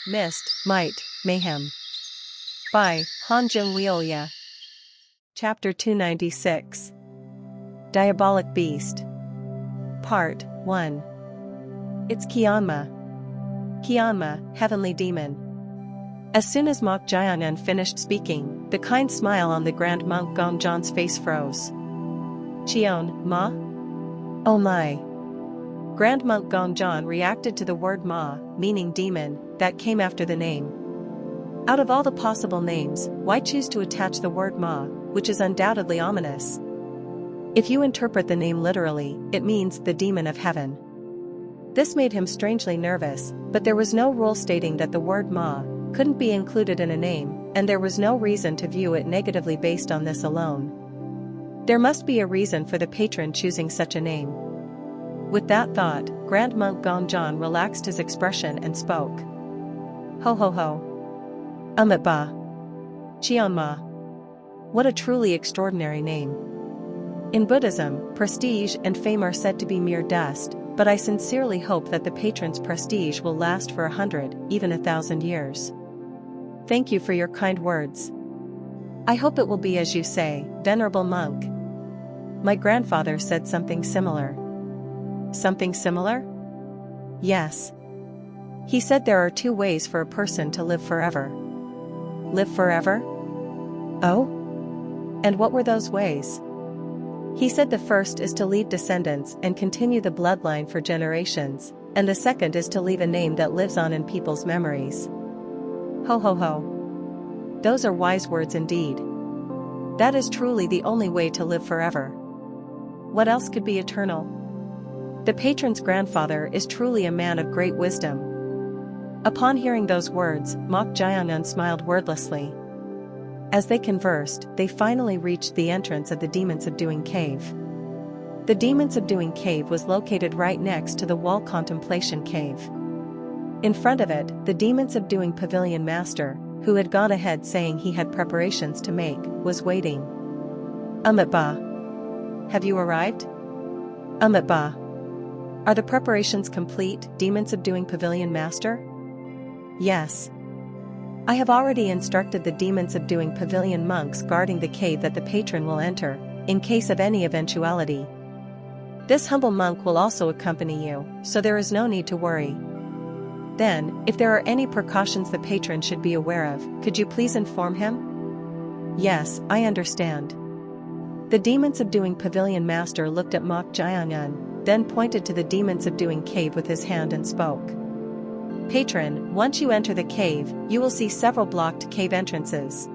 Myst, Might, Mayhem. By Han Jung-Wioya. Chapter 296. Diabolic Beast. Part 1. It's Qianma. Qianma, Heavenly Demon. As soon as Mok Jianan finished speaking, the kind smile on the Grand Monk Gongjian's face froze. Qian, Ma? Oh my. Grand Monk Gongjian reacted to the word Ma, meaning demon, that came after the name. Out of all the possible names, why choose to attach the word Ma, which is undoubtedly ominous? If you interpret the name literally, it means the demon of heaven. This made him strangely nervous, but there was no rule stating that the word Ma couldn't be included in a name, and there was no reason to view it negatively based on this alone. There must be a reason for the patron choosing such a name. With that thought, Grand Monk Gongjian relaxed his expression and spoke. Ho ho ho. Ba. Qianma. What a truly extraordinary name. In Buddhism, prestige and fame are said to be mere dust, but I sincerely hope that the patron's prestige will last for 100, even 1,000 years. Thank you for your kind words. I hope it will be as you say, venerable monk. My grandfather said something similar. Something similar? Yes. He said there are 2 ways for a person to live forever. Live forever? Oh? And what were those ways? He said the first is to leave descendants and continue the bloodline for generations, and the second is to leave a name that lives on in people's memories. Ho ho ho. Those are wise words indeed. That is truly the only way to live forever. What else could be eternal? The patron's grandfather is truly a man of great wisdom. Upon hearing those words, Mok Jianan smiled wordlessly. As they conversed, they finally reached the entrance of the demon-subduing cave. The demon-subduing cave was located right next to the wall contemplation cave. In front of it, the demon-subduing pavilion master, who had gone ahead saying he had preparations to make, was waiting. Ba. Have you arrived? Ba. Are the preparations complete, demon-subduing pavilion master? Yes. I have already instructed the demon-subduing pavilion monks guarding the cave that the patron will enter, in case of any eventuality. This humble monk will also accompany you, so there is no need to worry. Then, if there are any precautions the patron should be aware of, could you please inform him? Yes, I understand. The demon-subduing pavilion master looked at Mok Jianan, then pointed to the demon-subduing cave with his hand and spoke. Patron, once you enter the cave, you will see several blocked cave entrances.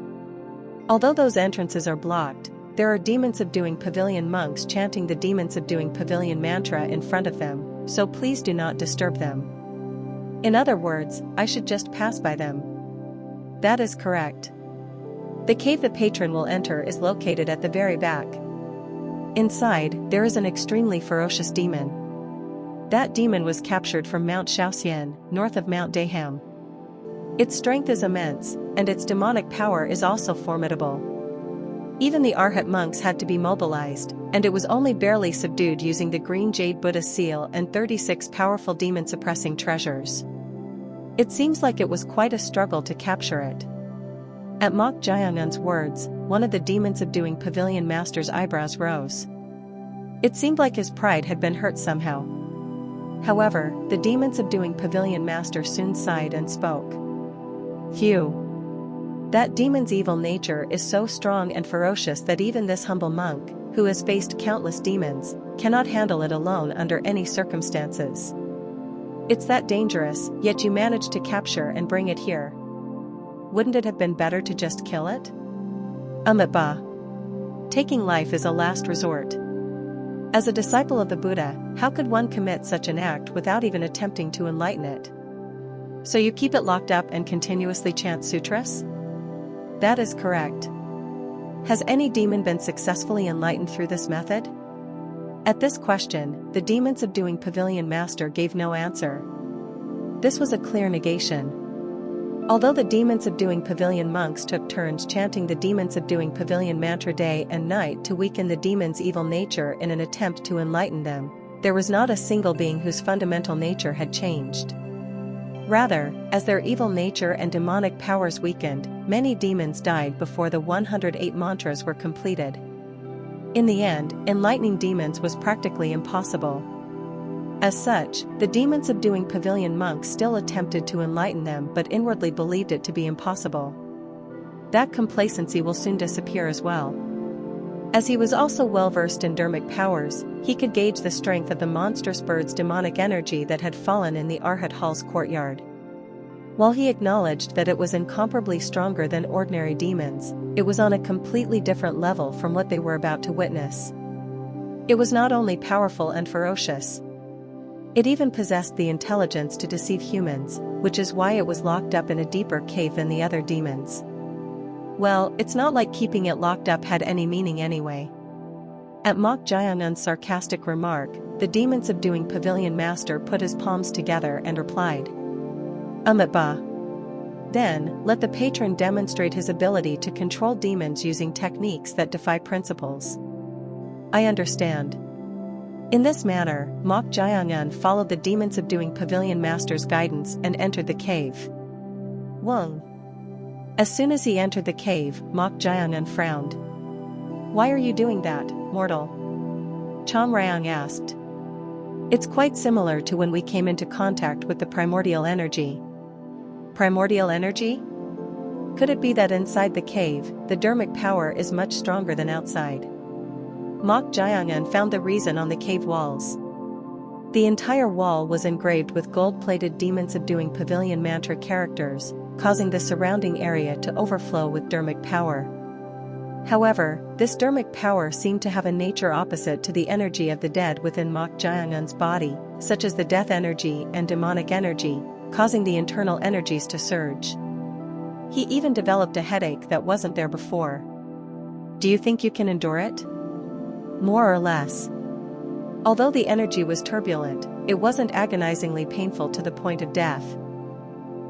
Although those entrances are blocked, there are demon-subduing pavilion monks chanting the demon-subduing pavilion mantra in front of them, so please do not disturb them. In other words, I should just pass by them. That is correct. The cave the patron will enter is located at the very back. Inside, there is an extremely ferocious demon. That demon was captured from Mount Shaoxian, north of Mount Daham. Its strength is immense, and its demonic power is also formidable. Even the Arhat monks had to be mobilized, and it was only barely subdued using the green jade Buddha seal and 36 powerful demon-suppressing treasures. It seems like it was quite a struggle to capture it. At Mok Jianan's words, one of the demon-subduing pavilion master's eyebrows rose. It seemed like his pride had been hurt somehow. However, the demon-subduing pavilion master soon sighed and spoke. Phew. That demon's evil nature is so strong and ferocious that even this humble monk, who has faced countless demons, cannot handle it alone under any circumstances. It's that dangerous, yet you managed to capture and bring it here. Wouldn't it have been better to just kill it? Ba. Taking life is a last resort. As a disciple of the Buddha, how could one commit such an act without even attempting to enlighten it? So you keep it locked up and continuously chant sutras? That is correct. Has any demon been successfully enlightened through this method? At this question, the demon-subduing pavilion master gave no answer. This was a clear negation. Although the demon-subduing pavilion monks took turns chanting the demon-subduing pavilion mantra day and night to weaken the demon's evil nature in an attempt to enlighten them, there was not a single being whose fundamental nature had changed. Rather, as their evil nature and demonic powers weakened, many demons died before the 108 mantras were completed. In the end, enlightening demons was practically impossible. As such, the demon-subduing pavilion monks still attempted to enlighten them but inwardly believed it to be impossible. That complacency will soon disappear as well. As he was also well versed in dermic powers, he could gauge the strength of the monstrous bird's demonic energy that had fallen in the Arhat Hall's courtyard. While he acknowledged that it was incomparably stronger than ordinary demons, it was on a completely different level from what they were about to witness. It was not only powerful and ferocious. It even possessed the intelligence to deceive humans, which is why it was locked up in a deeper cave than the other demons. Well, it's not like keeping it locked up had any meaning anyway. At Mok Jiangun's sarcastic remark, the demon-subduing pavilion master put his palms together and replied, Ba. Then, let the patron demonstrate his ability to control demons using techniques that defy principles. I understand. In this manner, Mok Jiangun followed the demon-subduing pavilion master's guidance and entered the cave. Wong. As soon as he entered the cave, Mok Jiangun frowned. Why are you doing that, mortal? Chom Rayang asked. It's quite similar to when we came into contact with the primordial energy. Primordial energy? Could it be that inside the cave, the dermic power is much stronger than outside? Mok Jiangun found the reason on the cave walls. The entire wall was engraved with gold-plated demon-subduing pavilion mantra characters, causing the surrounding area to overflow with dermic power. However, this dermic power seemed to have a nature opposite to the energy of the dead within Mok Jiangun's body, such as the death energy and demonic energy, causing the internal energies to surge. He even developed a headache that wasn't there before. Do you think you can endure it? More or less. Although the energy was turbulent, it wasn't agonizingly painful to the point of death.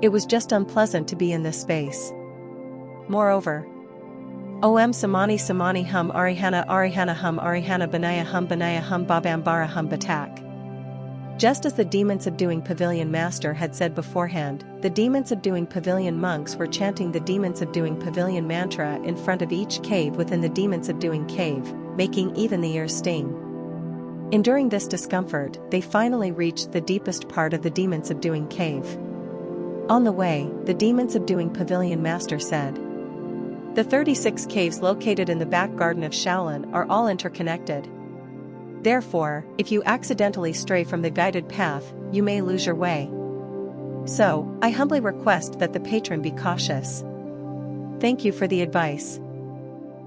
It was just unpleasant to be in this space. Moreover, Om Samani Samani Hum Arihana Arihana Hum Arihana Banaya Hum Babambara Hum Batak. Just as the demon-subduing pavilion master had said beforehand, the demon-subduing pavilion monks were chanting the demon-subduing pavilion mantra in front of each cave within the demon-subduing cave, making even the ears sting. Enduring this discomfort, they finally reached the deepest part of the demon-subduing cave. On the way, the demon-subduing pavilion master said, the 36 caves located in the back garden of Shaolin are all interconnected. Therefore, if you accidentally stray from the guided path, you may lose your way. So, I humbly request that the patron be cautious. Thank you for the advice.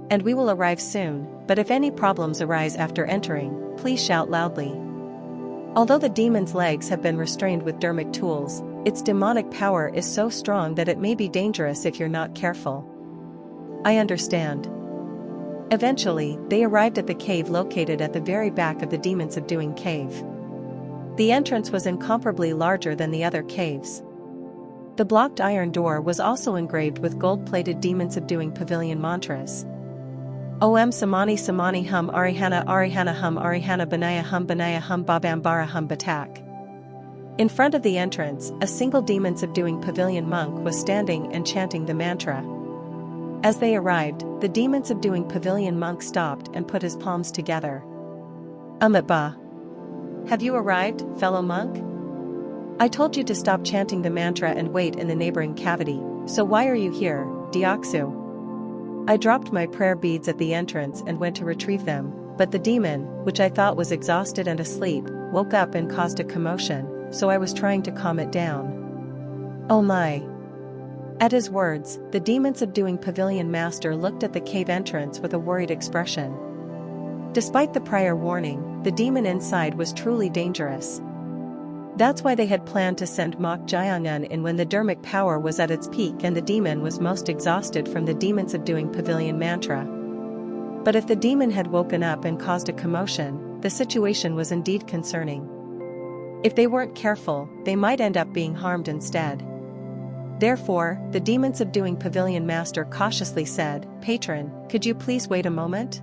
And we will arrive soon, but if any problems arise after entering, please shout loudly. Although the demon's legs have been restrained with dermic tools, its demonic power is so strong that it may be dangerous if you're not careful. I understand. Eventually, they arrived at the cave located at the very back of the demon-subduing cave. The entrance was incomparably larger than the other caves. The blocked iron door was also engraved with gold-plated demon-subduing pavilion mantras. Om Samani Samani Hum Arihana Arihana Hum Arihana Banaya Hum Babambara Hum Batak. In front of the entrance, a single demon-subduing pavilion monk was standing and chanting the mantra. As they arrived, the demon-subduing pavilion monk stopped and put his palms together. Ba. Have you arrived, fellow monk? I told you to stop chanting the mantra and wait in the neighboring cavity, so why are you here, Diaksu? I dropped my prayer beads at the entrance and went to retrieve them, but the demon, which I thought was exhausted and asleep, woke up and caused a commotion, so I was trying to calm it down. Oh my! At his words, the demon-subduing pavilion master looked at the cave entrance with a worried expression. Despite the prior warning, the demon inside was truly dangerous. That's why they had planned to send Mok Jiangun in when the dermic power was at its peak and the demon was most exhausted from the demon-subduing pavilion mantra. But if the demon had woken up and caused a commotion, the situation was indeed concerning. If they weren't careful, they might end up being harmed instead. Therefore, the demon-subduing pavilion master cautiously said, Patron, could you please wait a moment?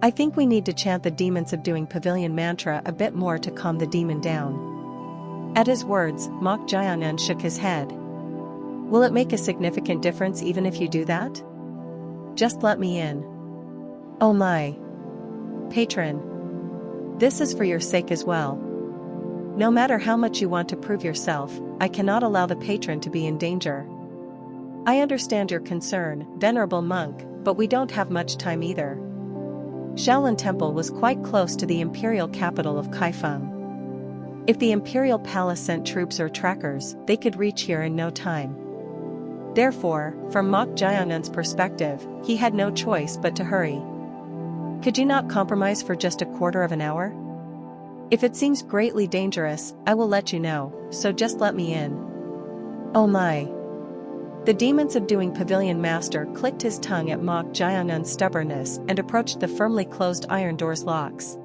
I think we need to chant the demon-subduing pavilion mantra a bit more to calm the demon down. At his words, Mok Jiangan shook his head. Will it make a significant difference even if you do that? Just let me in. Oh my. Patron. This is for your sake as well. No matter how much you want to prove yourself, I cannot allow the patron to be in danger. I understand your concern, venerable monk, but we don't have much time either. Shaolin Temple was quite close to the imperial capital of Kaifeng. If the imperial palace sent troops or trackers, they could reach here in no time. Therefore, from Mok Jiangan's perspective, he had no choice but to hurry. Could you not compromise for just a quarter of an hour? If it seems greatly dangerous, I will let you know, so just let me in. Oh my. The demon-subduing pavilion master clicked his tongue at Mok Jiangan's stubbornness and approached the firmly closed iron door's locks.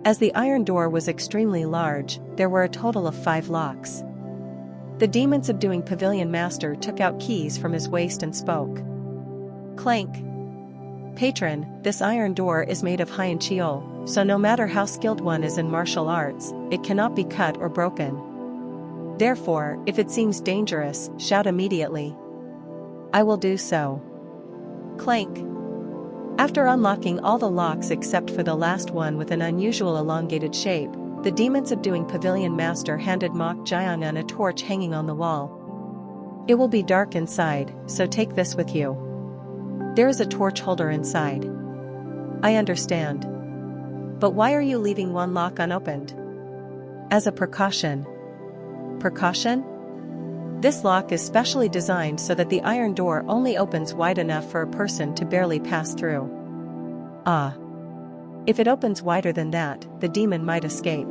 As the iron door was extremely large, there were a total of 5 locks. The demon-subduing pavilion master took out keys from his waist and spoke. Clank. Patron, this iron door is made of Haiyan Chiol, so no matter how skilled one is in martial arts, it cannot be cut or broken. Therefore, if it seems dangerous, shout immediately. I will do so. Clank. After unlocking all the locks except for the last one with an unusual elongated shape, the demon-subduing pavilion master handed Mok Jiangan a torch hanging on the wall. It will be dark inside, so take this with you. There is a torch holder inside. I understand. But why are you leaving one lock unopened? As a precaution. Precaution? This lock is specially designed so that the iron door only opens wide enough for a person to barely pass through. Ah. If it opens wider than that, the demon might escape.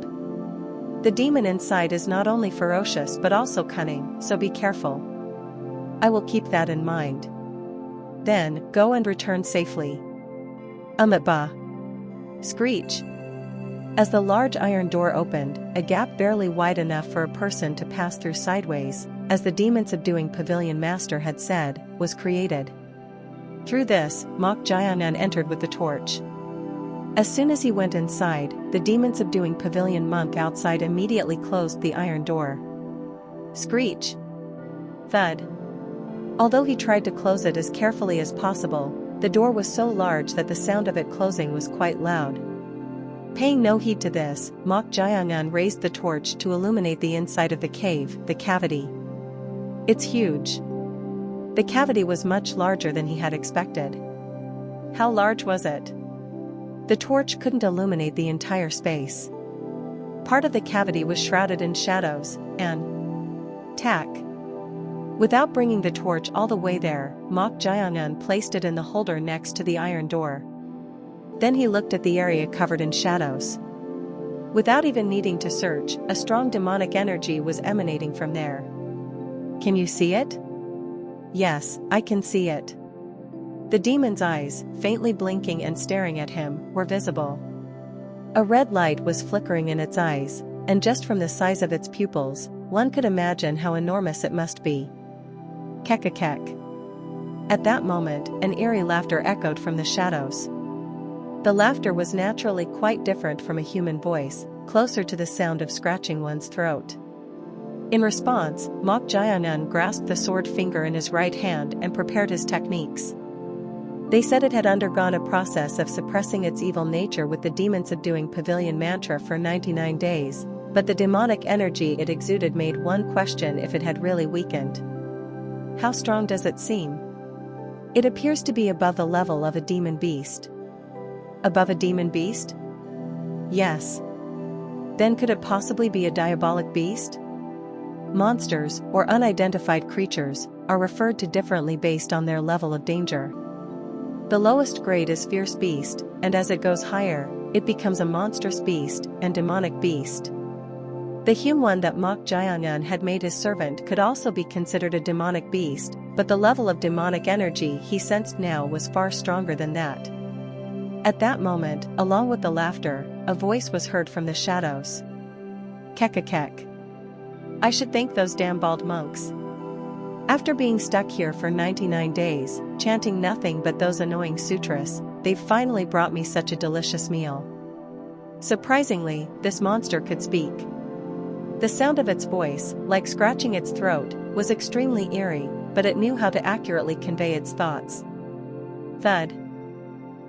The demon inside is not only ferocious but also cunning, so be careful. I will keep that in mind. Then, go and return safely. Ba. Screech. As the large iron door opened, a gap barely wide enough for a person to pass through sideways, as the demon-subduing pavilion master had said, was created. Through this, Mok Jiangan entered with the torch. As soon as he went inside, the demon-subduing pavilion monk outside immediately closed the iron door. Screech. Thud. Although he tried to close it as carefully as possible, the door was so large that the sound of it closing was quite loud. Paying no heed to this, Mok Jiangan raised the torch to illuminate the inside of the cave, the cavity. It's huge. The cavity was much larger than he had expected. How large was it? The torch couldn't illuminate the entire space. Part of the cavity was shrouded in shadows, and tack. Without bringing the torch all the way there, Mok Jiangan placed it in the holder next to the iron door. Then he looked at the area covered in shadows. Without even needing to search, a strong demonic energy was emanating from there. Can you see it? Yes, I can see it. The demon's eyes, faintly blinking and staring at him, were visible. A red light was flickering in its eyes, and just from the size of its pupils, one could imagine how enormous it must be. Kekakek. At that moment, an eerie laughter echoed from the shadows. The laughter was naturally quite different from a human voice, closer to the sound of scratching one's throat. In response, Mok Jiangan grasped the sword finger in his right hand and prepared his techniques. They said it had undergone a process of suppressing its evil nature with the demon-subduing pavilion mantra for 99 days, but the demonic energy it exuded made one question if it had really weakened. How strong does it seem? It appears to be above the level of a demon beast. Above a demon beast? Yes. Then could it possibly be a diabolic beast? Monsters, or unidentified creatures, are referred to differently based on their level of danger. The lowest grade is fierce beast, and as it goes higher, it becomes a monstrous beast and demonic beast. The human one that Mok Jiangan had made his servant could also be considered a demonic beast, but the level of demonic energy he sensed now was far stronger than that. At that moment, along with the laughter, a voice was heard from the shadows. Kekakek. I should thank those damn bald monks. After being stuck here for 99 days, chanting nothing but those annoying sutras, they've finally brought me such a delicious meal. Surprisingly, this monster could speak. The sound of its voice, like scratching its throat, was extremely eerie, but it knew how to accurately convey its thoughts. Thud.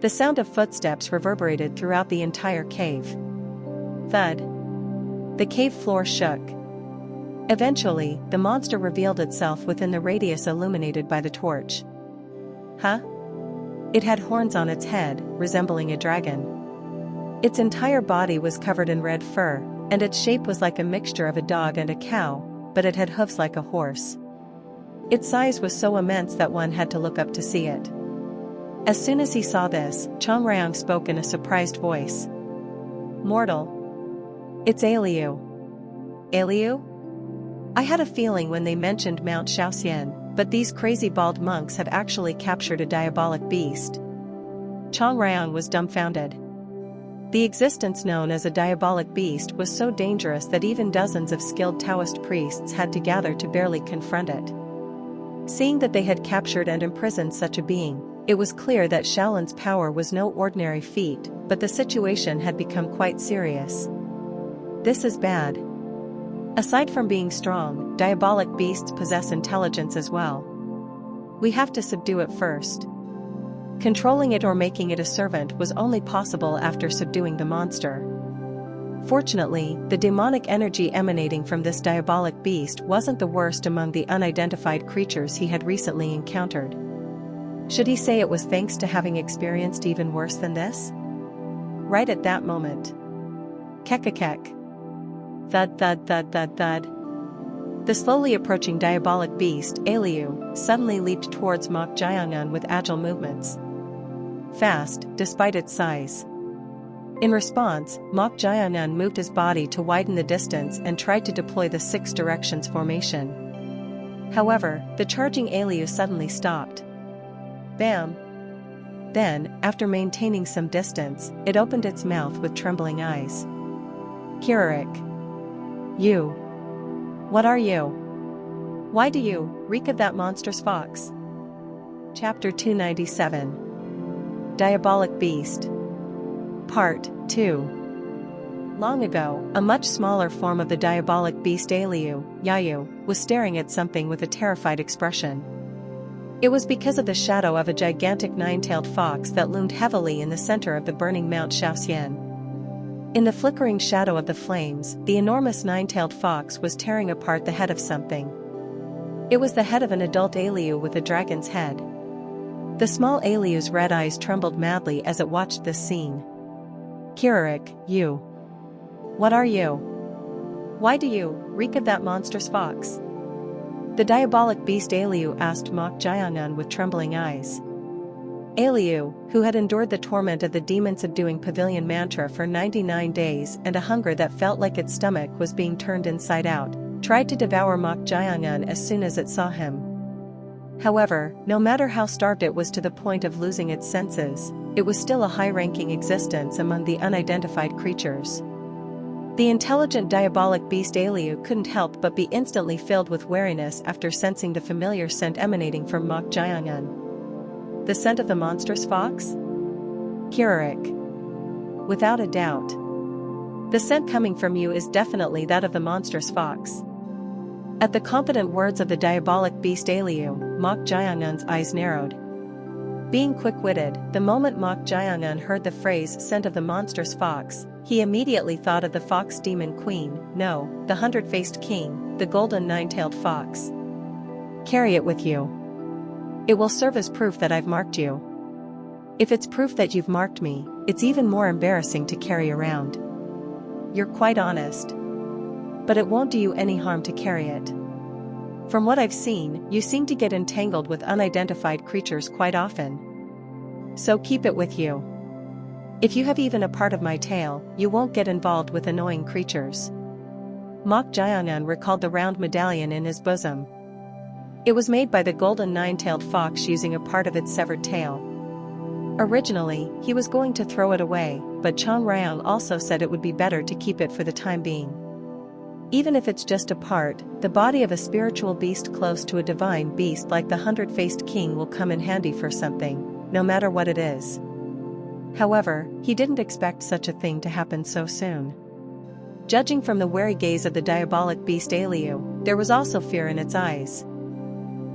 The sound of footsteps reverberated throughout the entire cave. Thud. The cave floor shook. Eventually, the monster revealed itself within the radius illuminated by the torch. Huh? It had horns on its head, resembling a dragon. Its entire body was covered in red fur, and its shape was like a mixture of a dog and a cow, but it had hooves like a horse. Its size was so immense that one had to look up to see it. As soon as he saw this, Chong Ryong spoke in a surprised voice. "Mortal. It's Aliu." "Aliu?" I had a feeling when they mentioned Mount Shaoxian, but these crazy bald monks have actually captured a diabolic beast. Chong Ryong was dumbfounded. The existence known as a diabolic beast was so dangerous that even dozens of skilled Taoist priests had to gather to barely confront it. Seeing that they had captured and imprisoned such a being, it was clear that Shaolin's power was no ordinary feat, but the situation had become quite serious. This is bad. Aside from being strong, diabolic beasts possess intelligence as well. We have to subdue it first. Controlling it or making it a servant was only possible after subduing the monster. Fortunately, the demonic energy emanating from this diabolic beast wasn't the worst among the unidentified creatures he had recently encountered. Should he say it was thanks to having experienced even worse than this? Right at that moment. Kekakek. Thud thud thud thud thud. The slowly approaching diabolic beast, Aliu, suddenly leaped towards Mok Jiangan with agile movements. Fast, despite its size. In response, Mok Jiangan moved his body to widen the distance and tried to deploy the 6 directions formation. However, the charging Aliu suddenly stopped. Bam! Then, after maintaining some distance, it opened its mouth with trembling eyes. Kirarik. You. What are you? Why do you reek of that monstrous fox? Chapter 297. Diabolic Beast. Part 2. Long ago, a much smaller form of the diabolic beast Aliu, Yayu, was staring at something with a terrified expression. It was because of the shadow of a gigantic 9-tailed fox that loomed heavily in the center of the burning Mount Shaoxian. In the flickering shadow of the flames, the enormous 9-tailed fox was tearing apart the head of something. It was the head of an adult Aliu with a dragon's head. The small Aliu's red eyes trembled madly as it watched this scene. Kirarik, you. What are you? Why do you reek of that monstrous fox? The diabolic beast Aliu asked Mok Jiangan with trembling eyes. Aliu, who had endured the torment of the demon-subduing pavilion mantra for 99 days and a hunger that felt like its stomach was being turned inside out, tried to devour Mok Jiangan as soon as it saw him. However, no matter how starved it was to the point of losing its senses, it was still a high-ranking existence among the unidentified creatures. The intelligent diabolic beast Aliu couldn't help but be instantly filled with wariness after sensing the familiar scent emanating from Mok Jiangan. The scent of the monstrous fox? Kirarik. Without a doubt. The scent coming from you is definitely that of the monstrous fox. At the confident words of the diabolic beast Aliu, Mok Jiangan's eyes narrowed. Being quick-witted, the moment Mok Jiangan heard the phrase "scent of the monstrous fox," he immediately thought of the fox demon queen, no, the 100-faced king, the golden 9-tailed fox. Carry it with you. It will serve as proof that I've marked you. If it's proof that you've marked me, it's even more embarrassing to carry around. You're quite honest. But it won't do you any harm to carry it. From what I've seen, you seem to get entangled with unidentified creatures quite often. So keep it with you. If you have even a part of my tail, you won't get involved with annoying creatures. Mok Jiangan recalled the round medallion in his bosom. It was made by the golden 9-tailed fox using a part of its severed tail. Originally, he was going to throw it away, but Chong Ryong also said it would be better to keep it for the time being. Even if it's just a part, the body of a spiritual beast close to a divine beast like the 100-faced king will come in handy for something, no matter what it is. However, he didn't expect such a thing to happen so soon. Judging from the wary gaze of the diabolic beast Aliu, there was also fear in its eyes.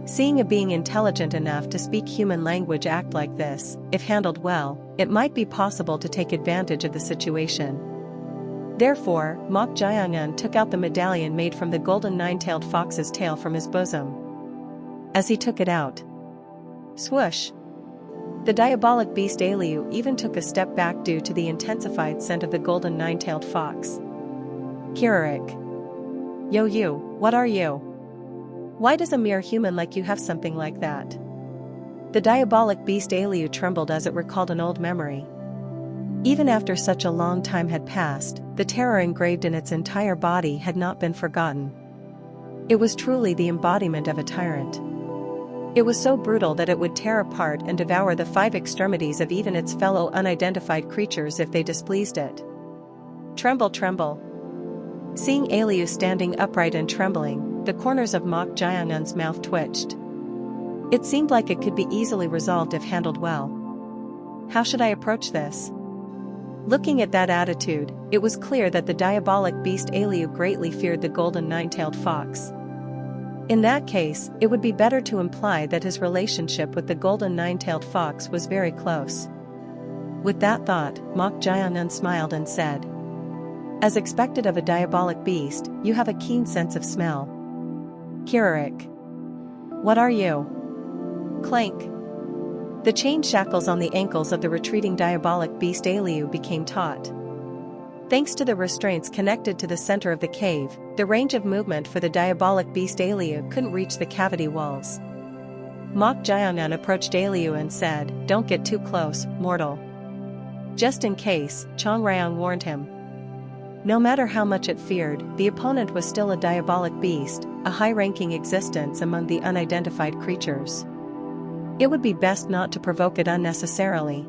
Seeing a being intelligent enough to speak human language act like this, if handled well, it might be possible to take advantage of the situation. Therefore, Mok Jiangun took out the medallion made from the golden nine-tailed fox's tail from his bosom. As he took it out, swoosh! The diabolic beast Aliu even took a step back due to the intensified scent of the golden nine-tailed fox. Kirarik. Yo you, what are you? Why does a mere human like you have something like that? The diabolic beast Aliu trembled as it recalled an old memory. Even after such a long time had passed, the terror engraved in its entire body had not been forgotten. It was truly the embodiment of a tyrant. It was so brutal that it would tear apart and devour the 5 extremities of even its fellow unidentified creatures if they displeased it. Tremble, tremble. Seeing Aliu standing upright and trembling, the corners of Mok Jiangun's mouth twitched. It seemed like it could be easily resolved if handled well. How should I approach this? Looking at that attitude, it was clear that the diabolic beast Aliu greatly feared the golden nine-tailed fox. In that case, it would be better to imply that his relationship with the golden nine-tailed fox was very close. With that thought, Mok Jiangun smiled and said, "As expected of a diabolic beast, you have a keen sense of smell. Kirarik. What are you?" Clank. The chain shackles on the ankles of the retreating diabolic beast Aliu became taut. Thanks to the restraints connected to the center of the cave, the range of movement for the diabolic beast Aliu couldn't reach the cavity walls. Mok Jiangun approached Aliu and said, "Don't get too close, mortal." Just in case, Chong Ryong warned him. No matter how much it feared, the opponent was still a diabolic beast, a high-ranking existence among the unidentified creatures. It would be best not to provoke it unnecessarily.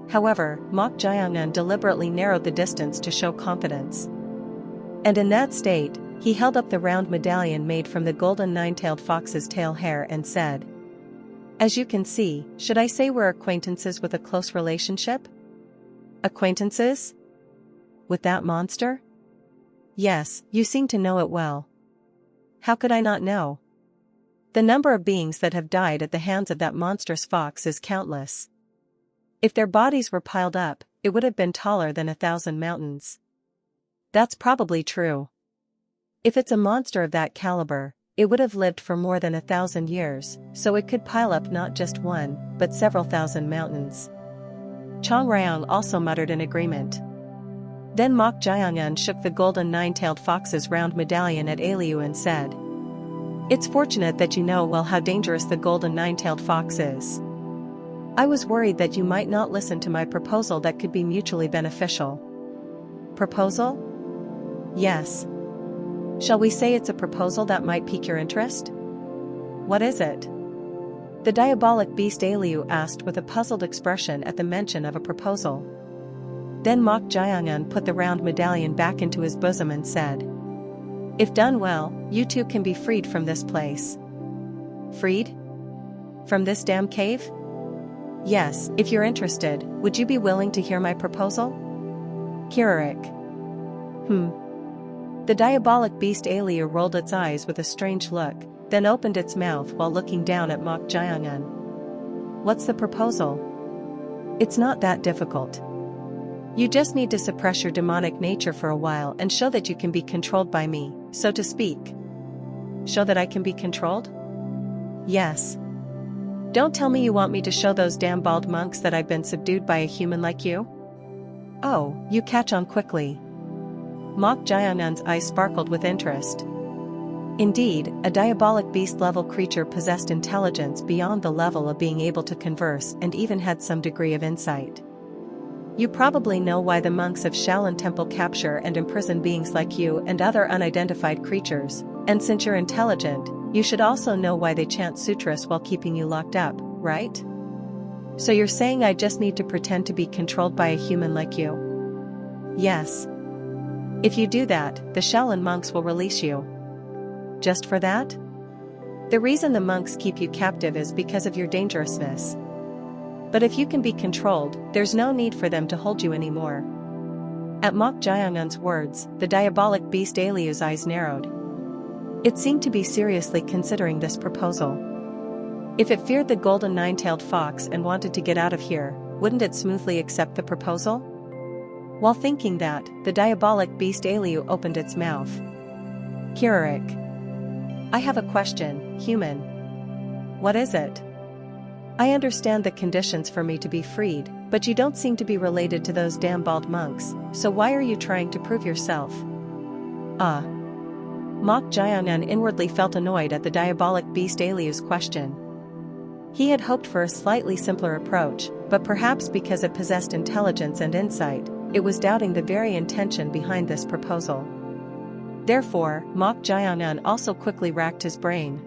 However, Mok Jiangun deliberately narrowed the distance to show confidence. And in that state, he held up the round medallion made from the golden nine-tailed fox's tail hair and said, "As you can see, should I say we're acquaintances with a close relationship?" Acquaintances? With that monster? Yes, you seem to know it well. How could I not know? The number of beings that have died at the hands of that monstrous fox is countless. If their bodies were piled up, it would have been taller than 1,000 mountains. That's probably true. If it's a monster of that caliber, it would have lived for more than 1,000 years, so it could pile up not just one, but several thousand mountains. Chong Ryong also muttered in agreement. Then Mok Jiangun shook the golden nine-tailed fox's round medallion at Aliu and said, "It's fortunate that you know well how dangerous the golden nine-tailed fox is. I was worried that you might not listen to my proposal that could be mutually beneficial." Proposal? Yes. Shall we say it's a proposal that might pique your interest? What is it? The diabolic beast Aliu asked with a puzzled expression at the mention of a proposal. Then Mok Jiangun put the round medallion back into his bosom and said, "If done well, you two can be freed from this place." Freed? From this damn cave? Yes, if you're interested, would you be willing to hear my proposal? Kirarik. The diabolic beast Aliu rolled its eyes with a strange look, then opened its mouth while looking down at Mok Jiangun. What's the proposal? It's not that difficult. You just need to suppress your demonic nature for a while and show that you can be controlled by me, so to speak. Show that I can be controlled? Yes. Don't tell me you want me to show those damn bald monks that I've been subdued by a human like you? Oh, you catch on quickly. Mok Jiangun's eyes sparkled with interest. Indeed, a diabolic beast-level creature possessed intelligence beyond the level of being able to converse and even had some degree of insight. You probably know why the monks of Shaolin Temple capture and imprison beings like you and other unidentified creatures, and since you're intelligent, you should also know why they chant sutras while keeping you locked up, right? So you're saying I just need to pretend to be controlled by a human like you? Yes. If you do that, the Shaolin monks will release you. Just for that? The reason the monks keep you captive is because of your dangerousness. But if you can be controlled, there's no need for them to hold you anymore. At Mok Jiangun's words, the diabolic beast Aliu's eyes narrowed. It seemed to be seriously considering this proposal. If it feared the golden nine-tailed fox and wanted to get out of here, wouldn't it smoothly accept the proposal? While thinking that, the diabolic beast Aliu opened its mouth. Kirarik. I have a question, human. What is it? I understand the conditions for me to be freed, but you don't seem to be related to those damn bald monks, so why are you trying to prove yourself? Mok Jiangun inwardly felt annoyed at the diabolic beast Aliu's question. He had hoped for a slightly simpler approach, but perhaps because it possessed intelligence and insight, it was doubting the very intention behind this proposal. Therefore, Mok Jiangun also quickly racked his brain.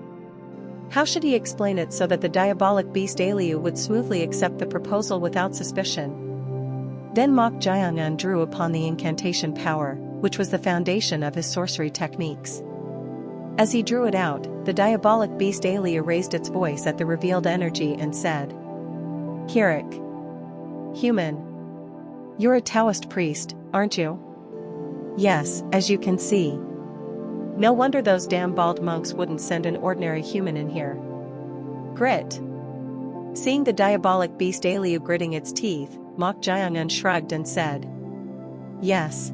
How should he explain it so that the diabolic beast Aliu would smoothly accept the proposal without suspicion? Then Mok Jiangun drew upon the incantation power, which was the foundation of his sorcery techniques. As he drew it out, the diabolic beast Aliu raised its voice at the revealed energy and said, Kirik. Human. You're a Taoist priest, aren't you? Yes, as you can see. No wonder those damn bald monks wouldn't send an ordinary human in here. Grit. Seeing the diabolic beast Aliu gritting its teeth, Mok Jiangun shrugged and said, Yes.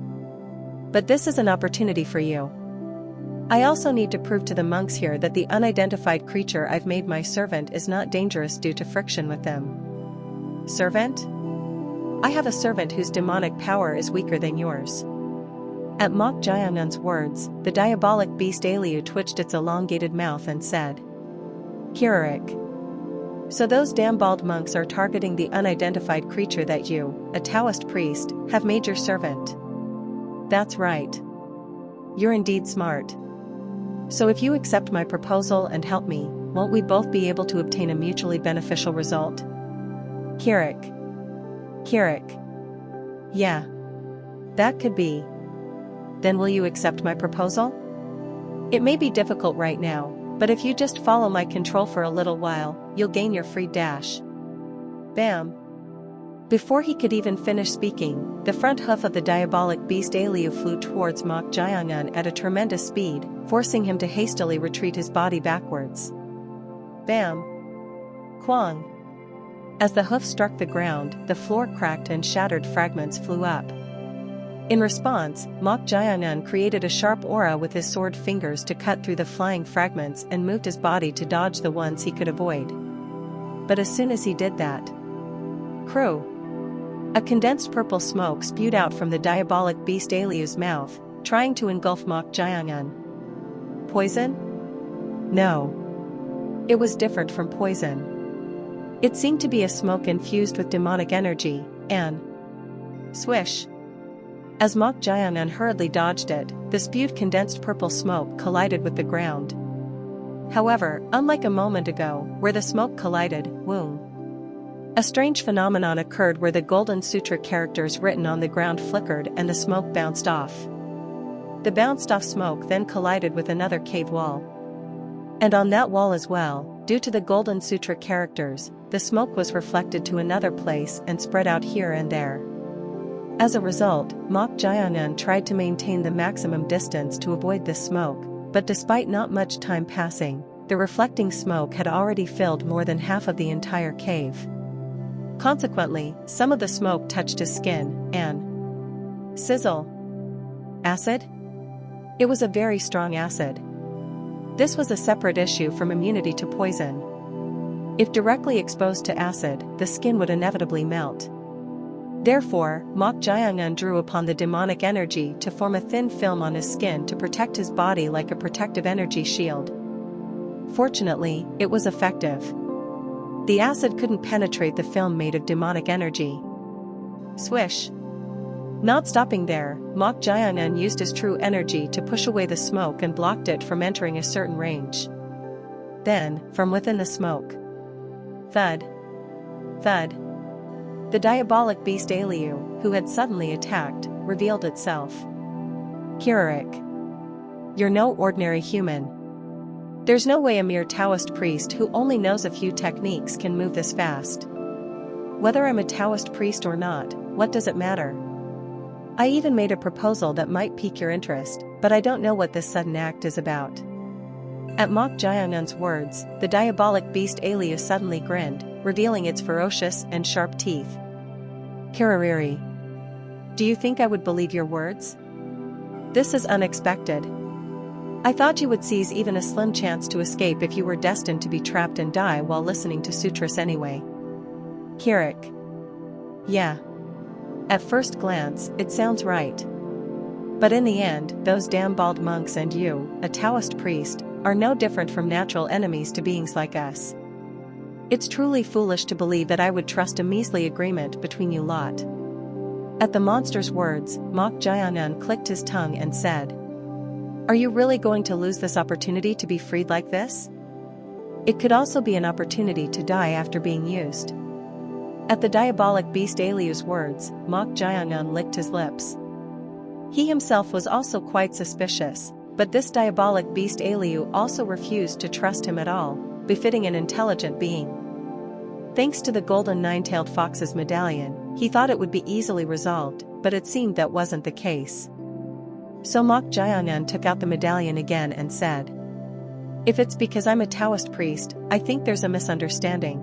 But this is an opportunity for you. I also need to prove to the monks here that the unidentified creature I've made my servant is not dangerous due to friction with them. Servant? I have a servant whose demonic power is weaker than yours. At Mok Jiangun's words, the diabolic beast Aliu twitched its elongated mouth and said, Kirarik. So those damn bald monks are targeting the unidentified creature that you, a Taoist priest, have made your servant. That's right. You're indeed smart. So if you accept my proposal and help me, won't we both be able to obtain a mutually beneficial result? Kirik. Yeah. That could be. Then will you accept my proposal? It may be difficult right now, but if you just follow my control for a little while, you'll gain your free dash. Bam. Before he could even finish speaking, the front hoof of the diabolic beast Aliu flew towards Mok Jiangun at a tremendous speed, forcing him to hastily retreat his body backwards. Bam. Quang. As the hoof struck the ground, the floor cracked and shattered fragments flew up. In response, Mok Jiangun created a sharp aura with his sword fingers to cut through the flying fragments and moved his body to dodge the ones he could avoid. But as soon as he did that, Crow! A condensed purple smoke spewed out from the diabolic beast Aliu's mouth, trying to engulf Mok Jiangun. Poison? No. It was different from poison. It seemed to be a smoke infused with demonic energy, and swish! As Mok Jiangun hurriedly dodged it, the spewed condensed purple smoke collided with the ground. However, unlike a moment ago, where the smoke collided, a strange phenomenon occurred where the Golden Sutra characters written on the ground flickered and the smoke bounced off. The bounced-off smoke then collided with another cave wall. And on that wall as well, due to the Golden Sutra characters, the smoke was reflected to another place and spread out here and there. As a result, Mok Jiangun tried to maintain the maximum distance to avoid this smoke, but despite not much time passing, the reflecting smoke had already filled more than half of the entire cave. Consequently, some of the smoke touched his skin, and sizzle. Acid? It was a very strong acid. This was a separate issue from immunity to poison. If directly exposed to acid, the skin would inevitably melt. Therefore, Mok Jiangun drew upon the demonic energy to form a thin film on his skin to protect his body like a protective energy shield. Fortunately, it was effective. The acid couldn't penetrate the film made of demonic energy. Swish! Not stopping there, Mok Jiangun used his true energy to push away the smoke and blocked it from entering a certain range. Then, from within the smoke, thud! Thud! The diabolic beast Aliu, who had suddenly attacked, revealed itself. Kirarik. You're no ordinary human. There's no way a mere Taoist priest who only knows a few techniques can move this fast. Whether I'm a Taoist priest or not, what does it matter? I even made a proposal that might pique your interest, but I don't know what this sudden act is about." At Mok Jayanun's words, the diabolic beast Aliu suddenly grinned, revealing its ferocious and sharp teeth. "Kirariri. Do you think I would believe your words? This is unexpected. I thought you would seize even a slim chance to escape if you were destined to be trapped and die while listening to sutras anyway." Kirik. "Yeah. At first glance, it sounds right. But in the end, those damn bald monks and you, a Taoist priest, are no different from natural enemies to beings like us. It's truly foolish to believe that I would trust a measly agreement between you lot." At the monster's words, Mok Jayanun clicked his tongue and said, "Are you really going to lose this opportunity to be freed like this? It could also be an opportunity to die after being used." At the diabolic beast Aliu's words, Mok Jayanun licked his lips. He himself was also quite suspicious, but this diabolic beast Aliu also refused to trust him at all, befitting an intelligent being. Thanks to the golden nine-tailed fox's medallion, he thought it would be easily resolved, but it seemed that wasn't the case. So Mok Jayanun took out the medallion again and said, "If it's because I'm a Taoist priest, I think there's a misunderstanding.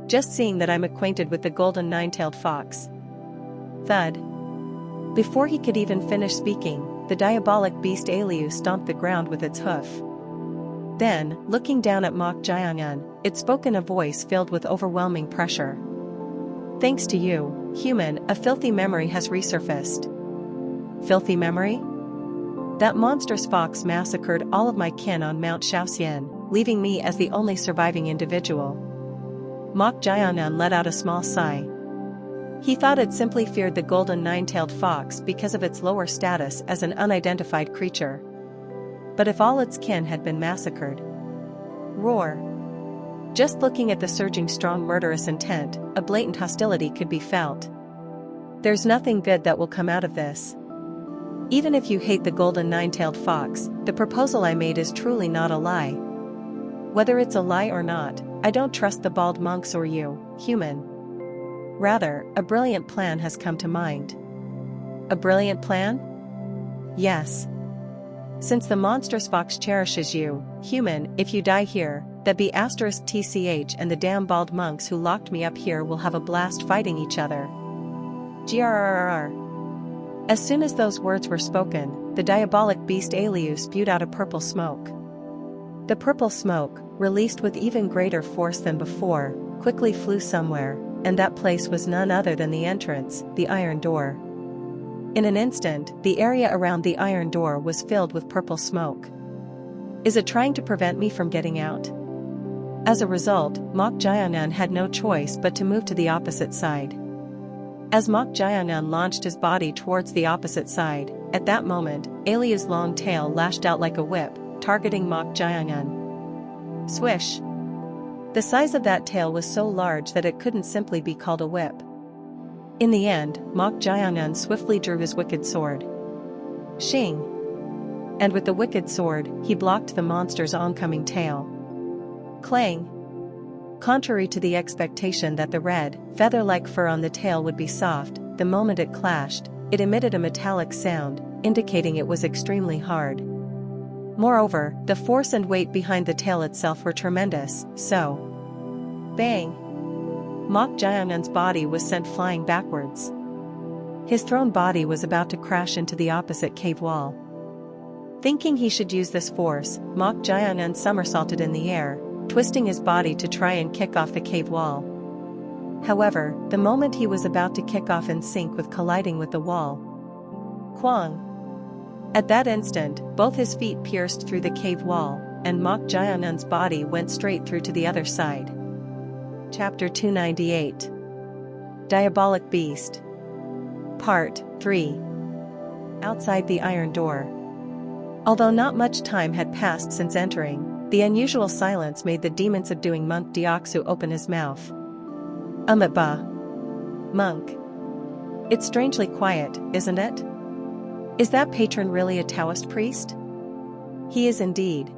Just seeing that I'm acquainted with the golden nine-tailed fox." Thud. Before he could even finish speaking, the diabolic beast Aliu stomped the ground with its hoof. Then, looking down at Mok Jayanun, it spoke in a voice filled with overwhelming pressure. "Thanks to you, human, a filthy memory has resurfaced." Filthy memory? That monstrous fox massacred all of my kin on Mount Shaoxian, leaving me as the only surviving individual. Mok Jayanun let out a small sigh. He thought it simply feared the golden nine-tailed fox because of its lower status as an unidentified creature. But if all its kin had been massacred? Roar. Just looking at the surging strong murderous intent, a blatant hostility could be felt. There's nothing good that will come out of this. Even if you hate the golden nine-tailed fox, the proposal I made is truly not a lie. Whether it's a lie or not, I don't trust the bald monks or you, human. Rather, a brilliant plan has come to mind." "A brilliant plan?" "Yes. Since the monstrous fox cherishes you, human, if you die here, that be *tch and the damn bald monks who locked me up here will have a blast fighting each other. Grrrr." As soon as those words were spoken, the diabolic beast Aliu spewed out a purple smoke. The purple smoke, released with even greater force than before, quickly flew somewhere, and that place was none other than the entrance, the iron door. In an instant, the area around the iron door was filled with purple smoke. Is it trying to prevent me from getting out? As a result, Mok Jayanun had no choice but to move to the opposite side. As Mok Jayanun launched his body towards the opposite side, at that moment, Aliu's long tail lashed out like a whip, targeting Mok Jayanun. Swish! The size of that tail was so large that it couldn't simply be called a whip. In the end, Mok Jayanun swiftly drew his wicked sword. Shing! And with the wicked sword, he blocked the monster's oncoming tail. Clang! Contrary to the expectation that the red, feather-like fur on the tail would be soft, the moment it clashed, it emitted a metallic sound, indicating it was extremely hard. Moreover, the force and weight behind the tail itself were tremendous, so... Bang! Mok Jayanun's body was sent flying backwards. His thrown body was about to crash into the opposite cave wall. Thinking he should use this force, Mok Jayanun somersaulted in the air, twisting his body to try and kick off the cave wall. However, the moment he was about to kick off in sync with colliding with the wall. Quang! At that instant, both his feet pierced through the cave wall, and Mok Jayanun's body went straight through to the other side. Chapter 298. Diabolic Beast. Part 3. Outside the iron door. Although not much time had passed since entering, the unusual silence made the demon subduing monk Deoxu open his mouth. Ba. Monk. It's strangely quiet, isn't it? Is that patron really a Taoist priest? He is indeed.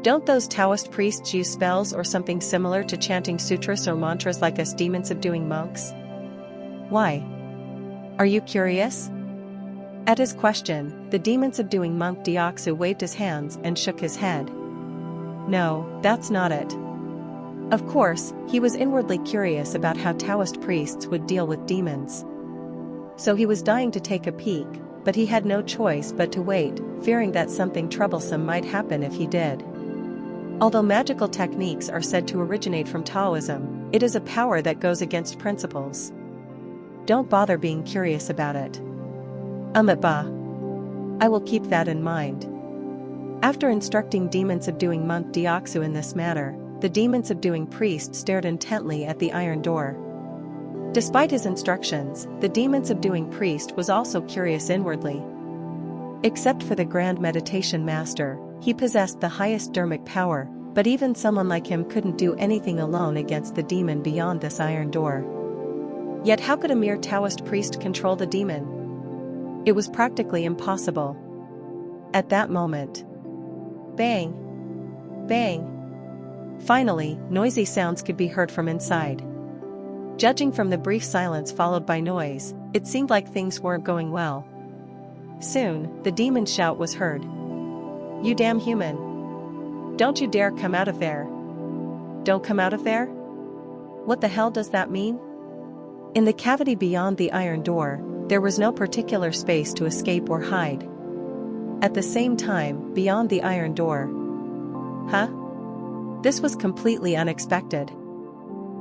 Don't those Taoist priests use spells or something similar to chanting sutras or mantras like us demon-subduing monks? Why? Are you curious? At his question, the demon subduing monk Diaksu waved his hands and shook his head. No, that's not it. Of course, he was inwardly curious about how Taoist priests would deal with demons. So he was dying to take a peek, but he had no choice but to wait, fearing that something troublesome might happen if he did. Although magical techniques are said to originate from Taoism, it is a power that goes against principles. Don't bother being curious about it. Ba. I will keep that in mind. After instructing demon-subduing monk Diaksu in this manner, the demon-subduing priest stared intently at the iron door. Despite his instructions, the demon-subduing priest was also curious inwardly. Except for the grand meditation master, he possessed the highest dermic power, but even someone like him couldn't do anything alone against the demon beyond this iron door. Yet how could a mere Taoist priest control the demon? It was practically impossible. At that moment, bang! Bang! Finally, noisy sounds could be heard from inside. Judging from the brief silence followed by noise, it seemed like things weren't going well. Soon, the demon's shout was heard. You damn human! Don't you dare come out of there! Don't come out of there? What the hell does that mean? In the cavity beyond the iron door, there was no particular space to escape or hide. At the same time, beyond the iron door. Huh? This was completely unexpected.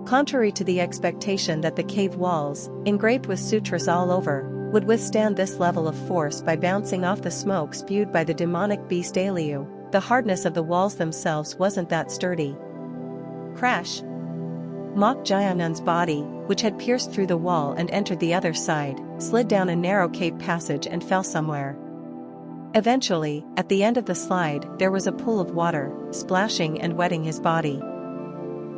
Contrary to the expectation that the cave walls, engraved with sutras all over, would withstand this level of force by bouncing off the smoke spewed by the demonic beast Aliu, the hardness of the walls themselves wasn't that sturdy. Crash! Mok Jayanun's body, which had pierced through the wall and entered the other side, slid down a narrow cave passage and fell somewhere. Eventually, at the end of the slide, there was a pool of water, splashing and wetting his body.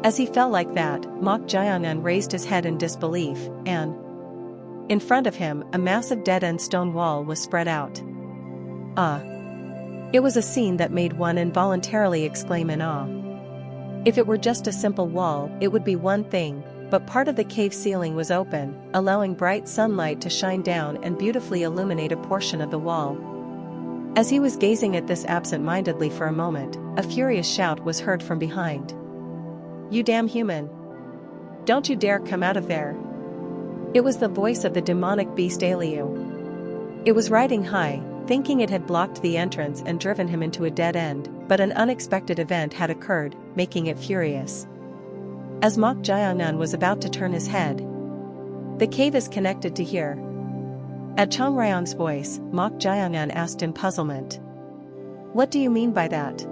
As he fell like that, Mok Jayanun raised his head in disbelief, and in front of him, a massive dead-end stone wall was spread out. It was a scene that made one involuntarily exclaim in awe. If it were just a simple wall, it would be one thing, but part of the cave ceiling was open, allowing bright sunlight to shine down and beautifully illuminate a portion of the wall. As he was gazing at this absent-mindedly for a moment, a furious shout was heard from behind. You damn human! Don't you dare come out of there! It was the voice of the demonic beast Aliu. It was riding high, thinking it had blocked the entrance and driven him into a dead end, but an unexpected event had occurred, making it furious. As Mok Jayanun was about to turn his head, the cave is connected to here. At Chong Ryong's voice, Mok Jayanun asked in puzzlement. What do you mean by that?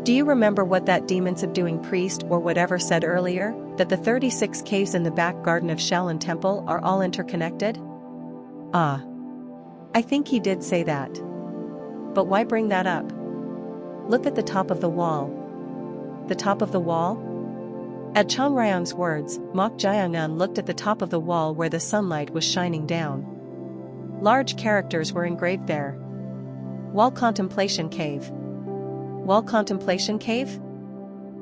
Do you remember what that demon-subduing priest or whatever said earlier, that the 36 caves in the back garden of Shaolin Temple are all interconnected? I think he did say that. But why bring that up? Look at the top of the wall. The top of the wall? At Chong Ryong's words, Mok Jayanun looked at the top of the wall where the sunlight was shining down. Large characters were engraved there. Wall Contemplation Cave. Wall Contemplation Cave?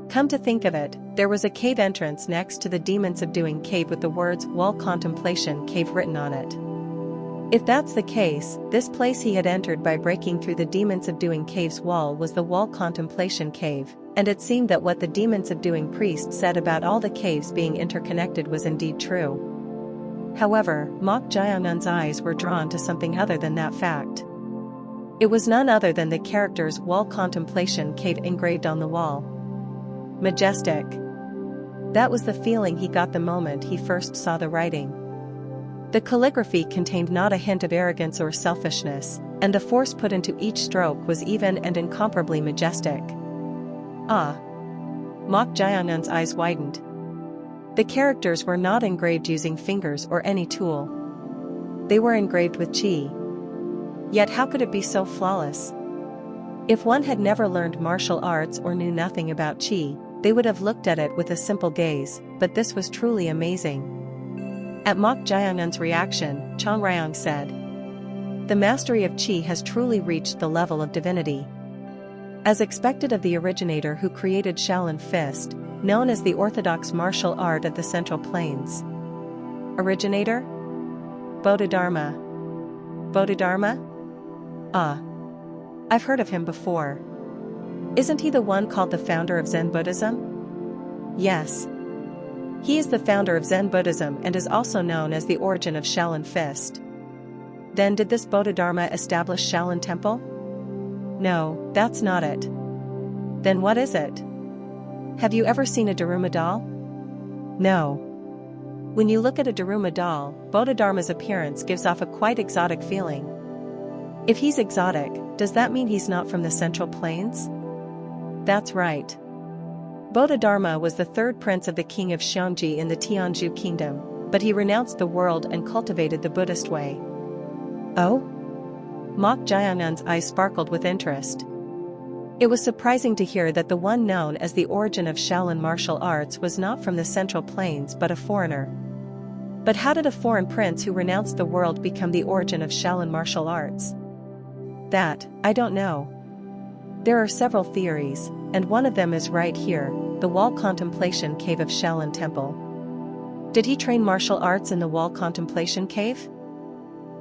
Come to think of it, there was a cave entrance next to the demon-subduing cave with the words Wall Contemplation Cave written on it. If that's the case, this place he had entered by breaking through the demon-subduing cave's wall was the Wall Contemplation Cave, and it seemed that what the demon-subduing priest said about all the caves being interconnected was indeed true. However, Mok Jayanun's eyes were drawn to something other than that fact. It was none other than the characters Wall Contemplation Cave engraved on the wall. Majestic. That was the feeling he got the moment he first saw the writing. The calligraphy contained not a hint of arrogance or selfishness, and the force put into each stroke was even and incomparably majestic. Mok Jayanun's eyes widened. The characters were not engraved using fingers or any tool. They were engraved with qi. Yet how could it be so flawless? If one had never learned martial arts or knew nothing about qi, they would have looked at it with a simple gaze, but this was truly amazing. At Mok Jayanun's reaction, Chong Ryong said, "The mastery of qi has truly reached the level of divinity." As expected of the originator who created Shaolin Fist, known as the orthodox martial art of the Central Plains. Originator? Bodhidharma. Bodhidharma? Ah. I've heard of him before. Isn't he the one called the founder of Zen Buddhism? Yes. He is the founder of Zen Buddhism and is also known as the origin of Shaolin Fist. Then did this Bodhidharma establish Shaolin Temple? No, that's not it. Then what is it? Have you ever seen a Daruma doll? No. When you look at a Daruma doll, Bodhidharma's appearance gives off a quite exotic feeling. If he's exotic, does that mean he's not from the Central Plains? That's right. Bodhidharma was the third prince of the king of Xiongji in the Tianzhu kingdom, but he renounced the world and cultivated the Buddhist way. Oh? Mok Jiangnan's eyes sparkled with interest. It was surprising to hear that the one known as the origin of Shaolin martial arts was not from the Central Plains but a foreigner. But how did a foreign prince who renounced the world become the origin of Shaolin martial arts? That, I don't know. There are several theories, and one of them is right here, the Wall Contemplation Cave of Shaolin Temple. Did he train martial arts in the Wall Contemplation Cave?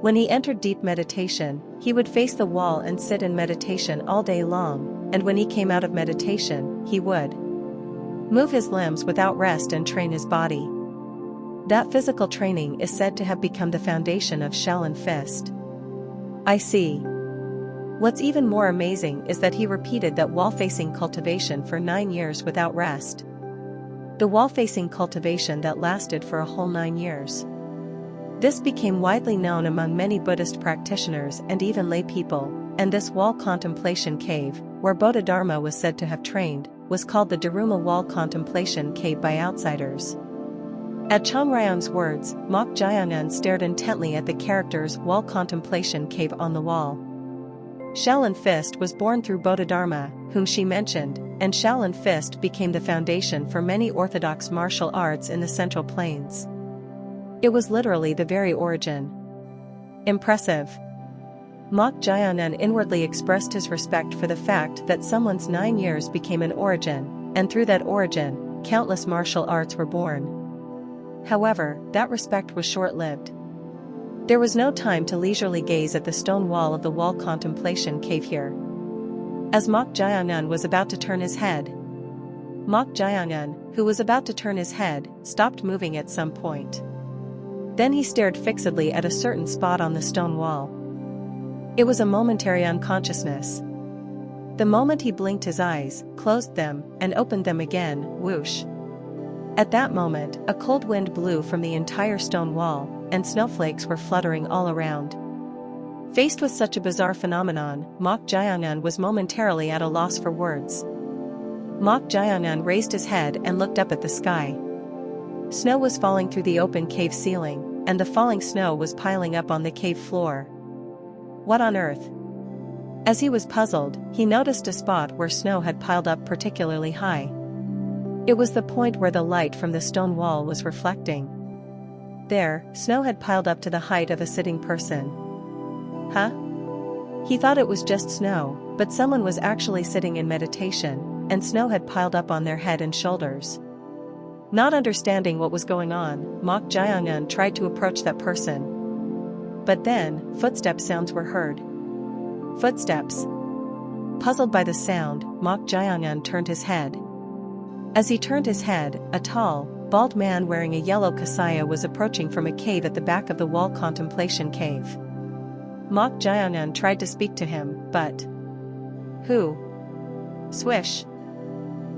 When he entered deep meditation, he would face the wall and sit in meditation all day long, and when he came out of meditation, he would move his limbs without rest and train his body. That physical training is said to have become the foundation of Shaolin Fist. I see. What's even more amazing is that he repeated that wall-facing cultivation for 9 years without rest. The wall-facing cultivation that lasted for a whole 9 years. This became widely known among many Buddhist practitioners and even lay people, and this wall contemplation cave, where Bodhidharma was said to have trained, was called the Daruma Wall Contemplation Cave by outsiders. At Chongrayong's words, Mok Jiangnan stared intently at the characters Wall Contemplation Cave on the wall. Shaolin Fist was born through Bodhidharma, whom she mentioned, and Shaolin Fist became the foundation for many orthodox martial arts in the Central Plains. It was literally the very origin. Impressive. Mok Jiangnan inwardly expressed his respect for the fact that someone's 9 years became an origin, and through that origin, countless martial arts were born. However, that respect was short-lived. There was no time to leisurely gaze at the stone wall of the Wall Contemplation Cave here. As Mok Jiangnan was about to turn his head, Mok Jiangnan, who was about to turn his head, stopped moving at some point. Then he stared fixedly at a certain spot on the stone wall. It was a momentary unconsciousness. The moment he blinked his eyes, closed them, and opened them again, whoosh. At that moment, a cold wind blew from the entire stone wall, and snowflakes were fluttering all around. Faced with such a bizarre phenomenon, Mok Jiangnan was momentarily at a loss for words. Mok Jiangnan raised his head and looked up at the sky. Snow was falling through the open cave ceiling, and the falling snow was piling up on the cave floor. What on earth? As he was puzzled, he noticed a spot where snow had piled up particularly high. It was the point where the light from the stone wall was reflecting. There, snow had piled up to the height of a sitting person. Huh? He thought it was just snow, but someone was actually sitting in meditation, and snow had piled up on their head and shoulders. Not understanding what was going on, Mok Jiangnan tried to approach that person. But then, footstep sounds were heard. Footsteps. Puzzled by the sound, Mok Jiangnan turned his head. As he turned his head, a tall, bald man wearing a yellow kasaya was approaching from a cave at the back of the Wall Contemplation Cave. Mok Jiangnan tried to speak to him, but... Who? Swish.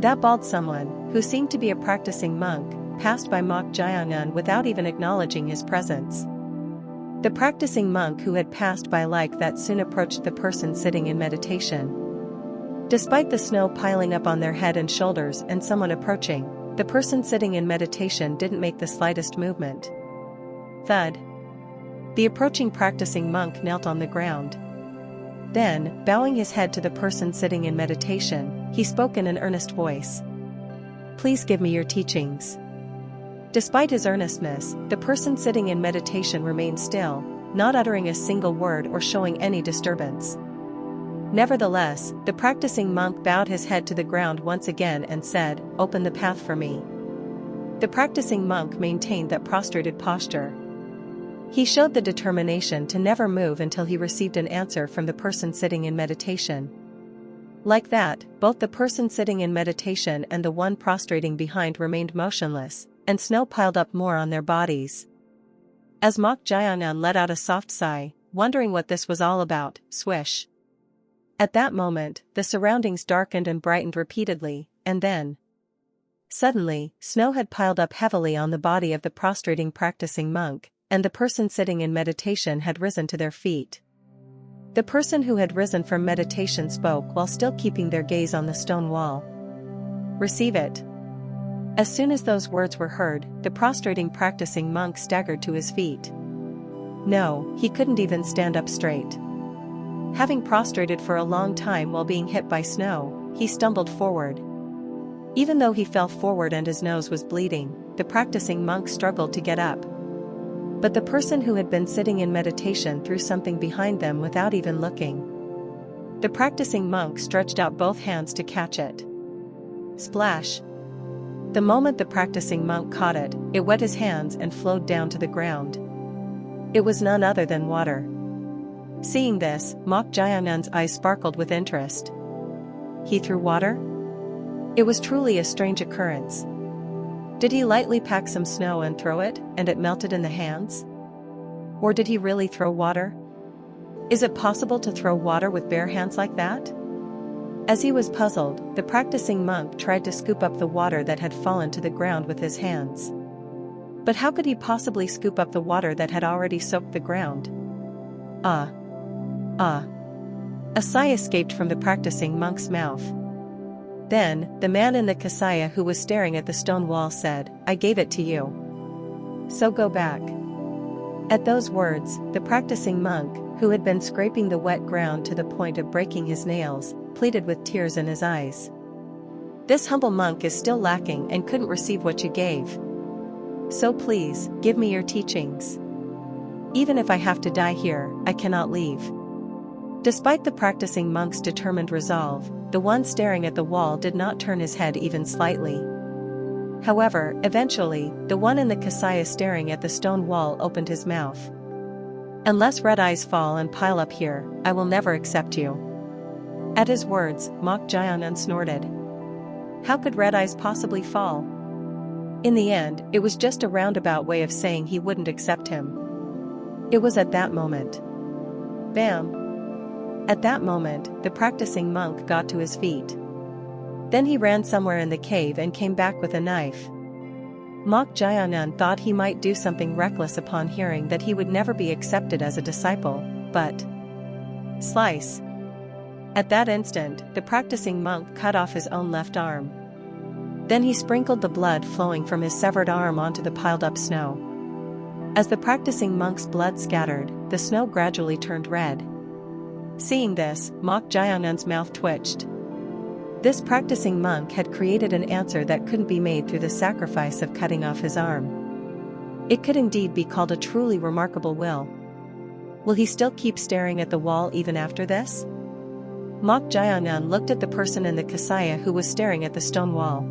That bald someone, who seemed to be a practicing monk, passed by Mok Jiangnan without even acknowledging his presence. The practicing monk who had passed by like that soon approached the person sitting in meditation. Despite the snow piling up on their head and shoulders and someone approaching, the person sitting in meditation didn't make the slightest movement. Thud. The approaching practicing monk knelt on the ground. Then, bowing his head to the person sitting in meditation, he spoke in an earnest voice. Please give me your teachings. Despite his earnestness, the person sitting in meditation remained still, not uttering a single word or showing any disturbance. Nevertheless, the practicing monk bowed his head to the ground once again and said, "Open the path for me." The practicing monk maintained that prostrated posture. He showed the determination to never move until he received an answer from the person sitting in meditation. Like that, both the person sitting in meditation and the one prostrating behind remained motionless, and snow piled up more on their bodies. As Mok Jayanan let out a soft sigh, wondering what this was all about, swish. At that moment, the surroundings darkened and brightened repeatedly, and then, suddenly, snow had piled up heavily on the body of the prostrating practicing monk, and the person sitting in meditation had risen to their feet. The person who had risen from meditation spoke while still keeping their gaze on the stone wall. "Receive it." As soon as those words were heard, the prostrating practicing monk staggered to his feet. No, he couldn't even stand up straight. Having prostrated for a long time while being hit by snow, he stumbled forward. Even though he fell forward and his nose was bleeding, the practicing monk struggled to get up. But the person who had been sitting in meditation threw something behind them without even looking. The practicing monk stretched out both hands to catch it. Splash! The moment the practicing monk caught it, it wet his hands and flowed down to the ground. It was none other than water. Seeing this, Mok Jayanan's eyes sparkled with interest. He threw water? It was truly a strange occurrence. Did he lightly pack some snow and throw it, and it melted in the hands? Or did he really throw water? Is it possible to throw water with bare hands like that? As he was puzzled, the practicing monk tried to scoop up the water that had fallen to the ground with his hands. But how could he possibly scoop up the water that had already soaked the ground? Ah! A sigh escaped from the practicing monk's mouth. Then, the man in the kasaya who was staring at the stone wall said, "I gave it to you. So go back." At those words, the practicing monk, who had been scraping the wet ground to the point of breaking his nails, pleaded with tears in his eyes. "This humble monk is still lacking and couldn't receive what you gave. So please, give me your teachings. Even if I have to die here, I cannot leave." Despite the practicing monk's determined resolve, the one staring at the wall did not turn his head even slightly. However, eventually, the one in the kasaya staring at the stone wall opened his mouth. "Unless red eyes fall and pile up here, I will never accept you." At his words, Mok Jayanan snorted. How could red eyes possibly fall? In the end, it was just a roundabout way of saying he wouldn't accept him. It was at that moment. Bam! At that moment, the practicing monk got to his feet. Then he ran somewhere in the cave and came back with a knife. Mok Jayanan thought he might do something reckless upon hearing that he would never be accepted as a disciple, but... Slice! At that instant, the practicing monk cut off his own left arm. Then he sprinkled the blood flowing from his severed arm onto the piled-up snow. As the practicing monk's blood scattered, the snow gradually turned red. Seeing this, Mok Jayanan's mouth twitched. This practicing monk had created an answer that couldn't be made through the sacrifice of cutting off his arm. It could indeed be called a truly remarkable will. Will he still keep staring at the wall even after this? Mok Jayanan looked at the person in the kasaya who was staring at the stone wall.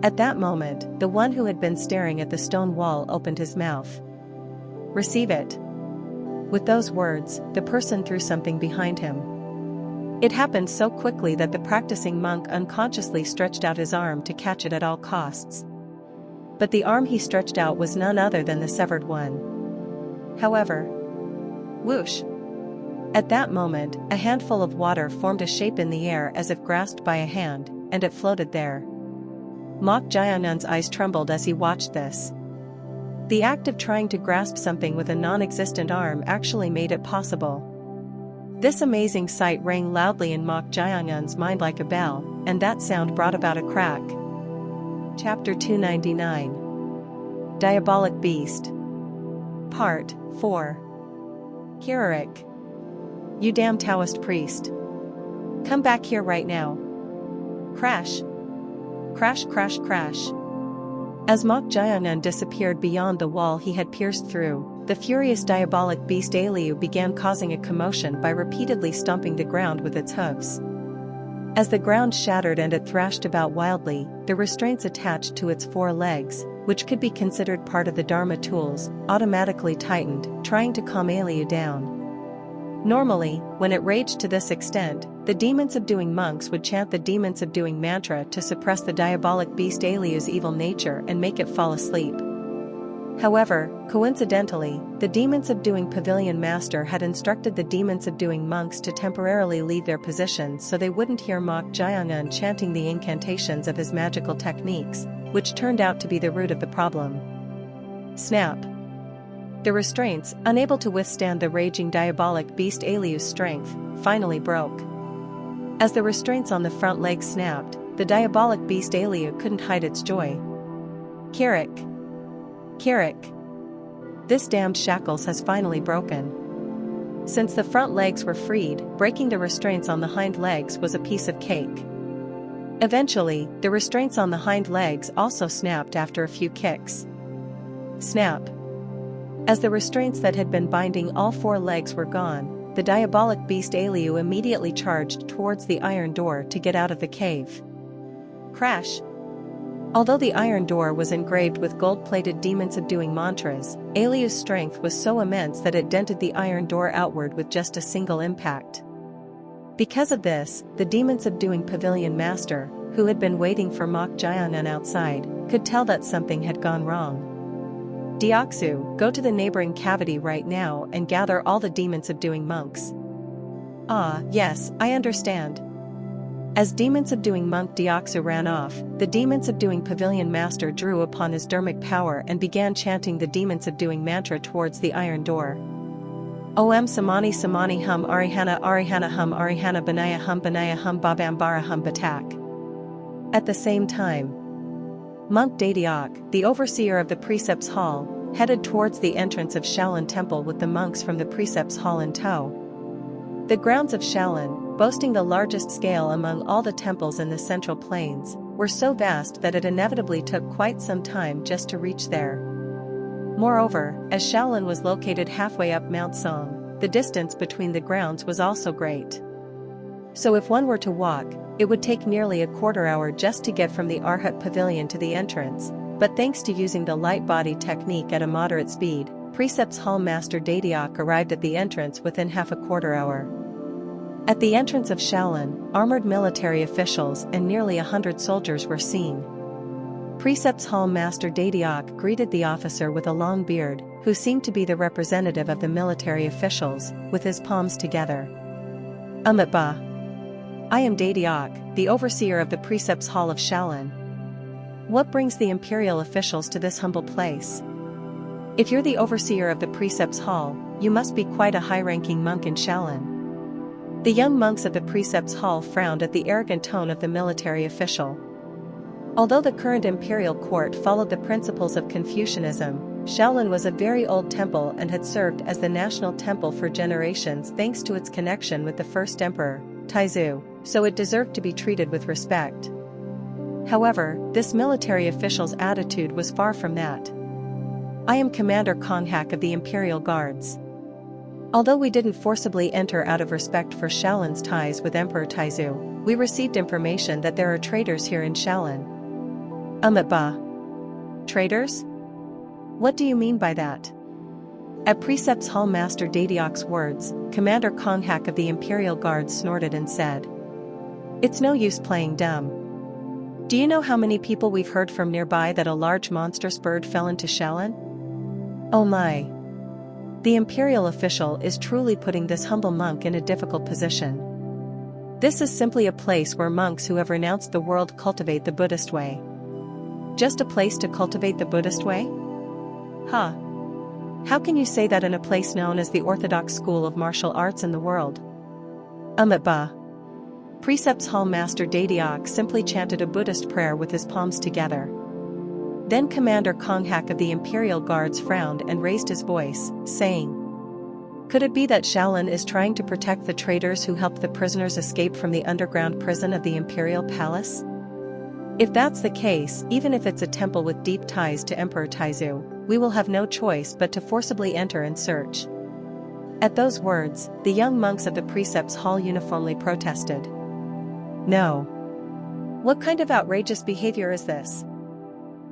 At that moment, the one who had been staring at the stone wall opened his mouth. "Receive it." With those words, the person threw something behind him. It happened so quickly that the practicing monk unconsciously stretched out his arm to catch it at all costs. But the arm he stretched out was none other than the severed one. However, whoosh! At that moment, a handful of water formed a shape in the air as if grasped by a hand, and it floated there. Mok Jayanan's eyes trembled as he watched this. The act of trying to grasp something with a non-existent arm actually made it possible. This amazing sight rang loudly in Mok Jayanan's mind like a bell, and that sound brought about a crack. Chapter 299. Diabolic Beast. Part 4. Hierarch. You damn Taoist priest. Come back here right now. Crash. Crash, crash, crash. As Mok Jayanan disappeared beyond the wall he had pierced through, the furious diabolic beast Aliu began causing a commotion by repeatedly stomping the ground with its hooves. As the ground shattered and it thrashed about wildly, the restraints attached to its 4 legs, which could be considered part of the Dharma tools, automatically tightened, trying to calm Eliu down. Normally, when it raged to this extent, the demon-subduing monks would chant the demon-subduing mantra to suppress the diabolic beast Eliu's evil nature and make it fall asleep. However, coincidentally, the demon-subduing pavilion master had instructed the demon-subduing monks to temporarily leave their positions so they wouldn't hear Mok Jiangun chanting the incantations of his magical techniques, which turned out to be the root of the problem. Snap! The restraints, unable to withstand the raging diabolic beast Eliu's strength, finally broke. As the restraints on the front legs snapped, the diabolic beast Eliu couldn't hide its joy. Kirik! Kirik! This damned shackles has finally broken. Since the front legs were freed, breaking the restraints on the hind legs was a piece of cake. Eventually, the restraints on the hind legs also snapped after a few kicks. Snap! As the restraints that had been binding all 4 legs were gone, the diabolic beast Eliu immediately charged towards the iron door to get out of the cave. Crash! Although the iron door was engraved with gold-plated demon-subduing mantras, Eliu's strength was so immense that it dented the iron door outward with just a single impact. Because of this, the demon-subduing pavilion master, who had been waiting for Mok Jiangun outside, could tell that something had gone wrong. Diaksu, go to the neighboring cavity right now and gather all the demon-subduing monks. Ah, yes, I understand. As demon-subduing monk Diaksu ran off, the demon-subduing pavilion master drew upon his dharmic power and began chanting the demon-subduing mantra towards the iron door. Om Samani Samani Hum Arihana Arihana Hum Arihana Banaya Hum Babambara Hum Batak. At the same time, Monk Daediak, the overseer of the Precepts Hall, headed towards the entrance of Shaolin Temple with the monks from the Precepts Hall in tow. The grounds of Shaolin, boasting the largest scale among all the temples in the Central Plains, were so vast that it inevitably took quite some time just to reach there. Moreover, as Shaolin was located halfway up Mount Song, the distance between the grounds was also great. So if one were to walk, it would take nearly a quarter hour just to get from the Arhat Pavilion to the entrance, but thanks to using the light body technique at a moderate speed, Precepts Hall Master Daediak arrived at the entrance within half a quarter hour. At the entrance of Shaolin, armored military officials and nearly 100 soldiers were seen. Precepts Hall Master Daediak greeted the officer with a long beard, who seemed to be the representative of the military officials, with his palms together. Amitba. I am Daediak, the overseer of the Precepts Hall of Shaolin. What brings the imperial officials to this humble place? If you're the overseer of the Precepts Hall, you must be quite a high-ranking monk in Shaolin. The young monks of the Precepts Hall frowned at the arrogant tone of the military official. Although the current imperial court followed the principles of Confucianism, Shaolin was a very old temple and had served as the national temple for generations thanks to its connection with the first emperor, Taizu, so it deserved to be treated with respect. However, this military official's attitude was far from that. I am Commander Konghak of the Imperial Guards. Although we didn't forcibly enter out of respect for Shaolin's ties with Emperor Taizu, we received information that there are traitors here in Shaolin. Amitba. Traitors? What do you mean by that? At Precepts Hall Master Daediak's words, Commander Konghak of the Imperial Guards snorted and said, "It's no use playing dumb. Do you know how many people we've heard from nearby that a large monstrous bird fell into Shaolin? Oh my. The imperial official is truly putting this humble monk in a difficult position. This is simply a place where monks who have renounced the world cultivate the Buddhist way. Just a place to cultivate the Buddhist way? Huh. How can you say that in a place known as the orthodox school of martial arts in the world? Amitba. Precepts Hall Master Daediak simply chanted a Buddhist prayer with his palms together. Then Commander Konghak of the Imperial Guards frowned and raised his voice, saying, "Could it be that Shaolin is trying to protect the traitors who helped the prisoners escape from the underground prison of the Imperial Palace? If that's the case, even if it's a temple with deep ties to Emperor Taizu, we will have no choice but to forcibly enter and search." At those words, the young monks of the Precepts Hall uniformly protested. No. What kind of outrageous behavior is this?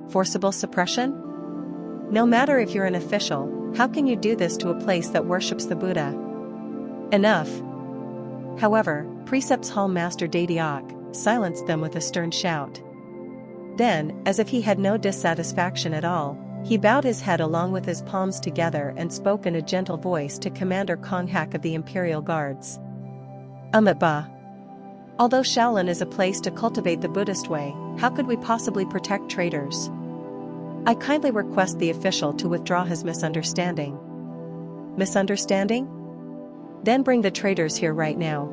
Forcible suppression? No matter if you're an official, how can you do this to a place that worships the Buddha? Enough. However, Precepts Hall Master Diabolic silenced them with a stern shout. Then, as if he had no dissatisfaction at all, he bowed his head along with his palms together and spoke in a gentle voice to Commander Konghak of the Imperial Guards. Ba. Although Shaolin is a place to cultivate the Buddhist way, how could we possibly protect traitors? I kindly request the official to withdraw his misunderstanding. Misunderstanding? Then bring the traitors here right now.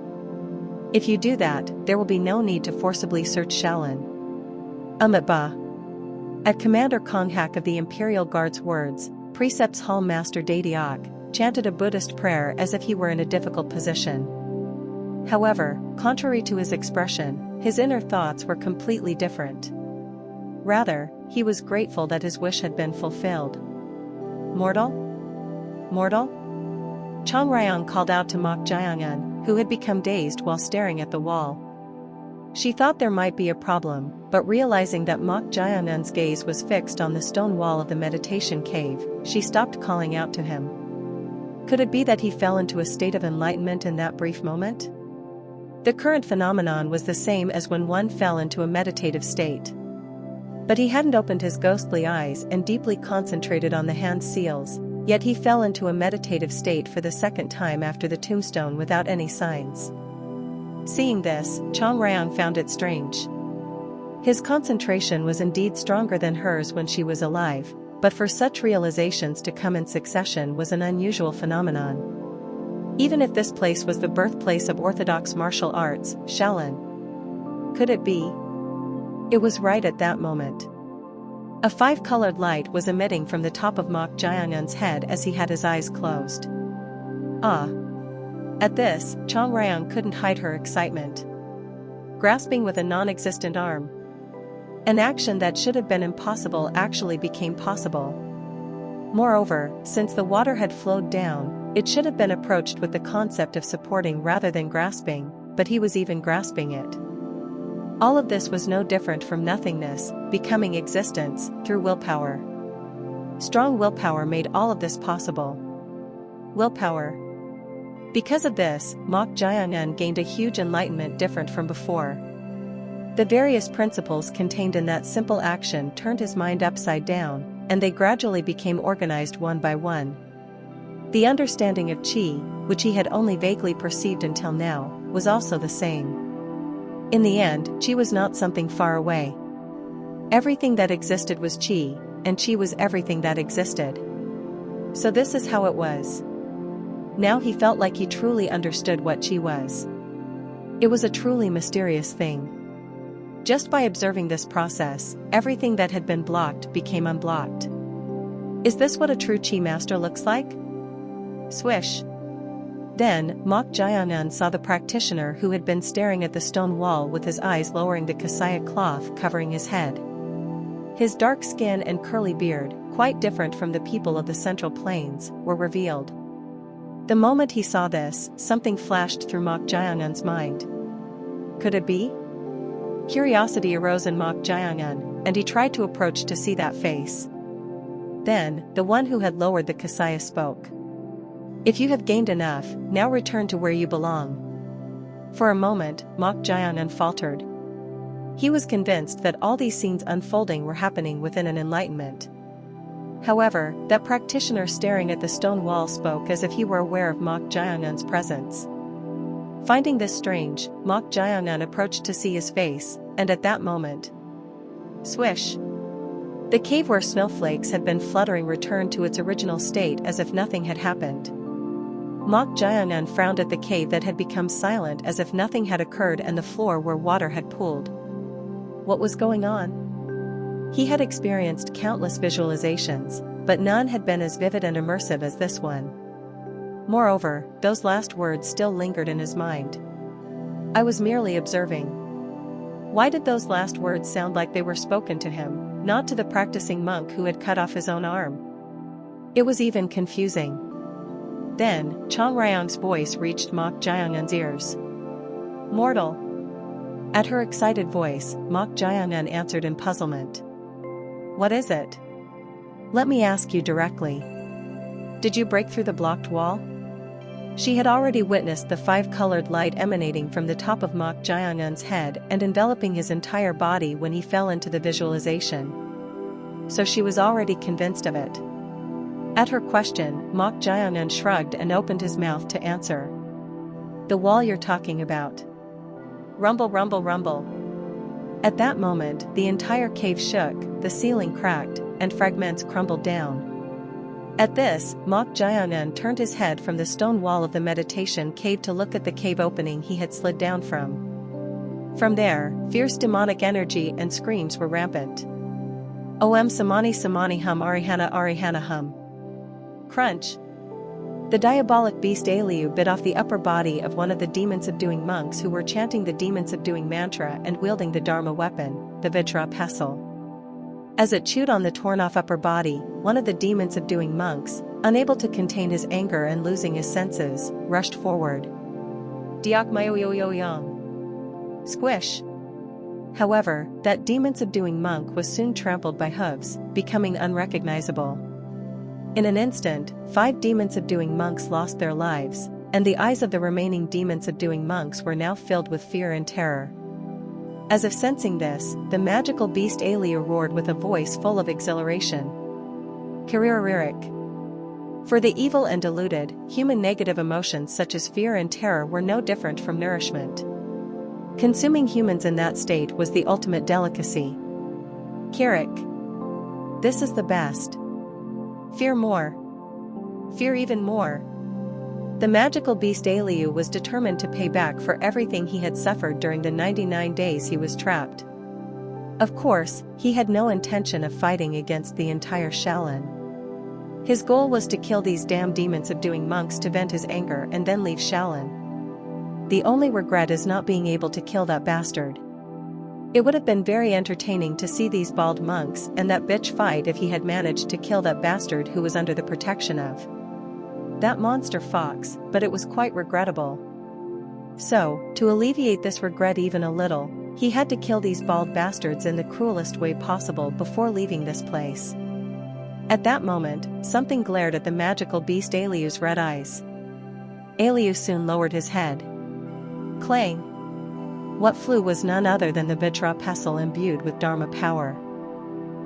If you do that, there will be no need to forcibly search Shaolin. Ba. At Commander Konghak of the Imperial Guard's words, Precepts Hall Master Diabolic chanted a Buddhist prayer as if he were in a difficult position. However, contrary to his expression, his inner thoughts were completely different. Rather, he was grateful that his wish had been fulfilled. Mortal? Mortal? Chang Ryong called out to Mok Jiangan, who had become dazed while staring at the wall. She thought there might be a problem, but realizing that Mok Jiangan's gaze was fixed on the stone wall of the meditation cave, she stopped calling out to him. Could it be that he fell into a state of enlightenment in that brief moment? The current phenomenon was the same as when one fell into a meditative state. But he hadn't opened his ghostly eyes and deeply concentrated on the hand seals, yet he fell into a meditative state for the second time after the tombstone without any signs. Seeing this, Chang Ryong found it strange. His concentration was indeed stronger than hers when she was alive, but for such realizations to come in succession was an unusual phenomenon. Even if this place was the birthplace of orthodox martial arts, Shaolin. Could it be? It was right at that moment. A five-colored light was emitting from the top of Mok Jiangan's head as he had his eyes closed. Ah! At this, Chang Ryong couldn't hide her excitement. Grasping with a non-existent arm. An action that should have been impossible actually became possible. Moreover, since the water had flowed down, it should have been approached with the concept of supporting rather than grasping, but he was even grasping it. All of this was no different from nothingness, becoming existence, through willpower. Strong willpower made all of this possible. Willpower. Because of this, Mok Jiangan gained a huge enlightenment different from before. The various principles contained in that simple action turned his mind upside down, and they gradually became organized one by one. The understanding of qi, which he had only vaguely perceived until now, was also the same. In the end, qi was not something far away. Everything that existed was qi, and qi was everything that existed. So this is how it was. Now he felt like he truly understood what qi was. It was a truly mysterious thing. Just by observing this process, everything that had been blocked became unblocked. Is this what a true qi master looks like? Swish. Then, Mok Jiangan saw the practitioner who had been staring at the stone wall with his eyes lowering the kasaya cloth covering his head. His dark skin and curly beard, quite different from the people of the Central Plains, were revealed. The moment he saw this, something flashed through Mok Jiangan's mind. Could it be? Curiosity arose in Mok Jiangan, and he tried to approach to see that face. Then, the one who had lowered the kasaya spoke. If you have gained enough, now return to where you belong. For a moment, Mok Jiangan faltered. He was convinced that all these scenes unfolding were happening within an enlightenment. However, that practitioner staring at the stone wall spoke as if he were aware of Mok Jiangan's presence. Finding this strange, Mok Jiangan approached to see his face, and at that moment, swish! The cave where snowflakes had been fluttering returned to its original state as if nothing had happened. Mok Jiangan frowned at the cave that had become silent as if nothing had occurred and the floor where water had pooled. What was going on? He had experienced countless visualizations, but none had been as vivid and immersive as this one. Moreover, those last words still lingered in his mind. I was merely observing. Why did those last words sound like they were spoken to him, not to the practicing monk who had cut off his own arm? It was even confusing. Then, Chang Ryong's voice reached Mok Jiangan's ears. Mortal! At her excited voice, Mok Jiangun answered in puzzlement. What is it? Let me ask you directly. Did you break through the blocked wall? She had already witnessed the five-colored light emanating from the top of Mok Jiangun's head and enveloping his entire body when he fell into the visualization. So she was already convinced of it. At her question, Mok Jiangun shrugged and opened his mouth to answer. The wall you're talking about. Rumble, rumble, rumble. At that moment, the entire cave shook, the ceiling cracked, and fragments crumbled down. At this, Mok Jiangun turned his head from the stone wall of the meditation cave to look at the cave opening he had slid down from. From there, fierce demonic energy and screams were rampant. Om Samani Samani Hum Arihana Arihana Hum. Crunch. The diabolic beast Aliu bit off the upper body of one of the demon-subduing monks who were chanting the demon-subduing mantra and wielding the Dharma weapon, the Vajra pestle. As it chewed on the torn-off upper body, one of the demon-subduing monks, unable to contain his anger and losing his senses, rushed forward. Diak Mayoyoyoyong. Squish. However, that demon-subduing monk was soon trampled by hooves, becoming unrecognizable. In an instant, 5 demon-subduing monks lost their lives, and the eyes of the remaining demon-subduing monks were now filled with fear and terror. As if sensing this, the magical beast Aliu roared with a voice full of exhilaration. Kiriririk. For the evil and deluded, human negative emotions such as fear and terror were no different from nourishment. Consuming humans in that state was the ultimate delicacy. Kirik. This is the best. Fear more. Fear even more. The magical beast Aliu was determined to pay back for everything he had suffered during the 99 days he was trapped. Of course, he had no intention of fighting against the entire Shaolin. His goal was to kill these damn demon-subduing monks to vent his anger and then leave Shaolin. The only regret is not being able to kill that bastard. It would have been very entertaining to see these bald monks and that bitch fight if he had managed to kill that bastard who was under the protection of that monster fox, but it was quite regrettable. So, to alleviate this regret even a little, he had to kill these bald bastards in the cruelest way possible before leaving this place. At that moment, something glared at the magical beast Aliu's red eyes. Aliu soon lowered his head. Clang! What flew was none other than the Vajra pestle imbued with Dharma power.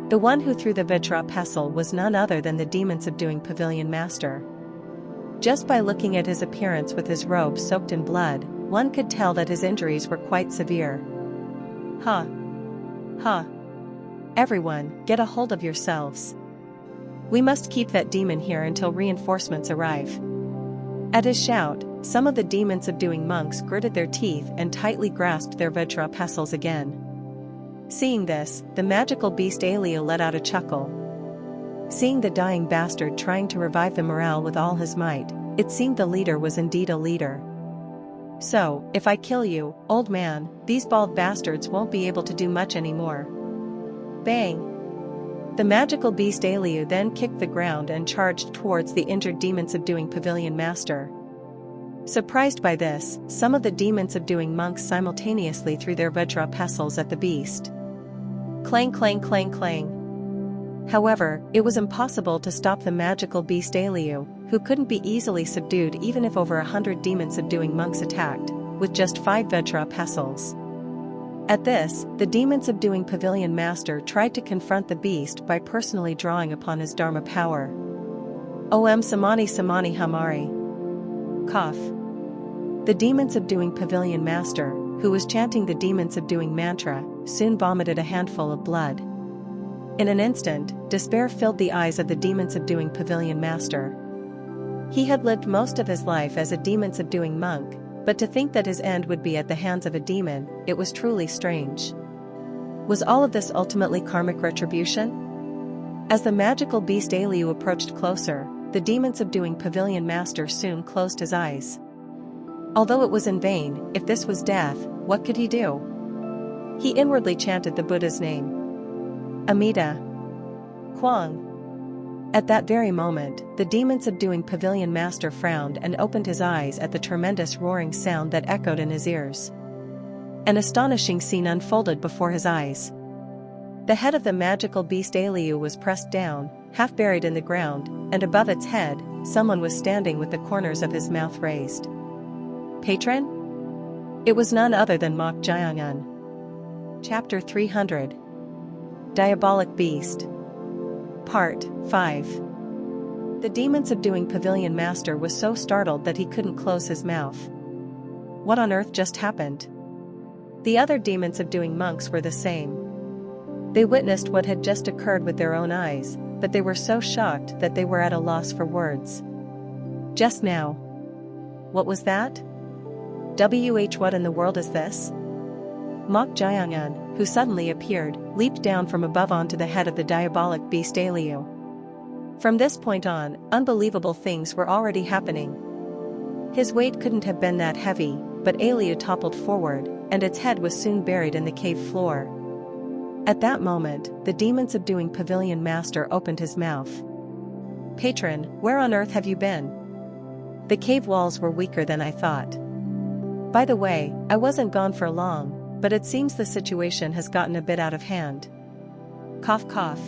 The one who threw the Vajra pestle was none other than the demon-subduing pavilion master. Just by looking at his appearance with his robe soaked in blood, one could tell that his injuries were quite severe. Ha! Ha! Everyone, get a hold of yourselves. We must keep that demon here until reinforcements arrive. At his shout, some of the demon-subduing monks gritted their teeth and tightly grasped their Vajra pestles again. Seeing this, the magical beast Aliu let out a chuckle. Seeing the dying bastard trying to revive the morale with all his might, it seemed the leader was indeed a leader. So, if I kill you, old man, these bald bastards won't be able to do much anymore. Bang! The magical beast Aliu then kicked the ground and charged towards the injured demon-subduing pavilion master. Surprised by this, some of the demon-subduing monks simultaneously threw their Vajra pestles at the beast. Clang clang clang clang. However, it was impossible to stop the magical beast Aliu, who couldn't be easily subdued even if over 100 demon-subduing monks attacked, with just 5 Vajra pestles. At this, the demon-subduing pavilion master tried to confront the beast by personally drawing upon his Dharma power. Om Samani Samani Hamari. Cough. The demon-subduing pavilion master, who was chanting the demon-subduing mantra, soon vomited a handful of blood. In an instant, despair filled the eyes of the demon-subduing pavilion master. He had lived most of his life as a demon-subduing monk, but to think that his end would be at the hands of a demon, it was truly strange. Was all of this ultimately karmic retribution? As the magical beast Aliu approached closer, the demon-subduing pavilion master soon closed his eyes. Although it was in vain, if this was death, what could he do? He inwardly chanted the Buddha's name. Amida. Kwang. At that very moment, the demon-subduing pavilion master frowned and opened his eyes at the tremendous roaring sound that echoed in his ears. An astonishing scene unfolded before his eyes. The head of the magical beast Eliu was pressed down, half buried in the ground, and above its head, someone was standing with the corners of his mouth raised. Patron? It was none other than Mok Jiangun. Chapter 300. Diabolic Beast. Part 5. The demon-subduing pavilion master was so startled that he couldn't close his mouth. What on earth just happened? The other demon-subduing monks were the same. They witnessed what had just occurred with their own eyes, but they were so shocked that they were at a loss for words. Just now. What was that? What in the world is this? Mok Jiangun, who suddenly appeared, leaped down from above onto the head of the diabolic beast Eliu. From this point on, unbelievable things were already happening. His weight couldn't have been that heavy, but Eliu toppled forward, and its head was soon buried in the cave floor. At that moment, the demon-subduing pavilion master opened his mouth. Patron, where on earth have you been? The cave walls were weaker than I thought. By the way, I wasn't gone for long, but it seems the situation has gotten a bit out of hand. Cough cough.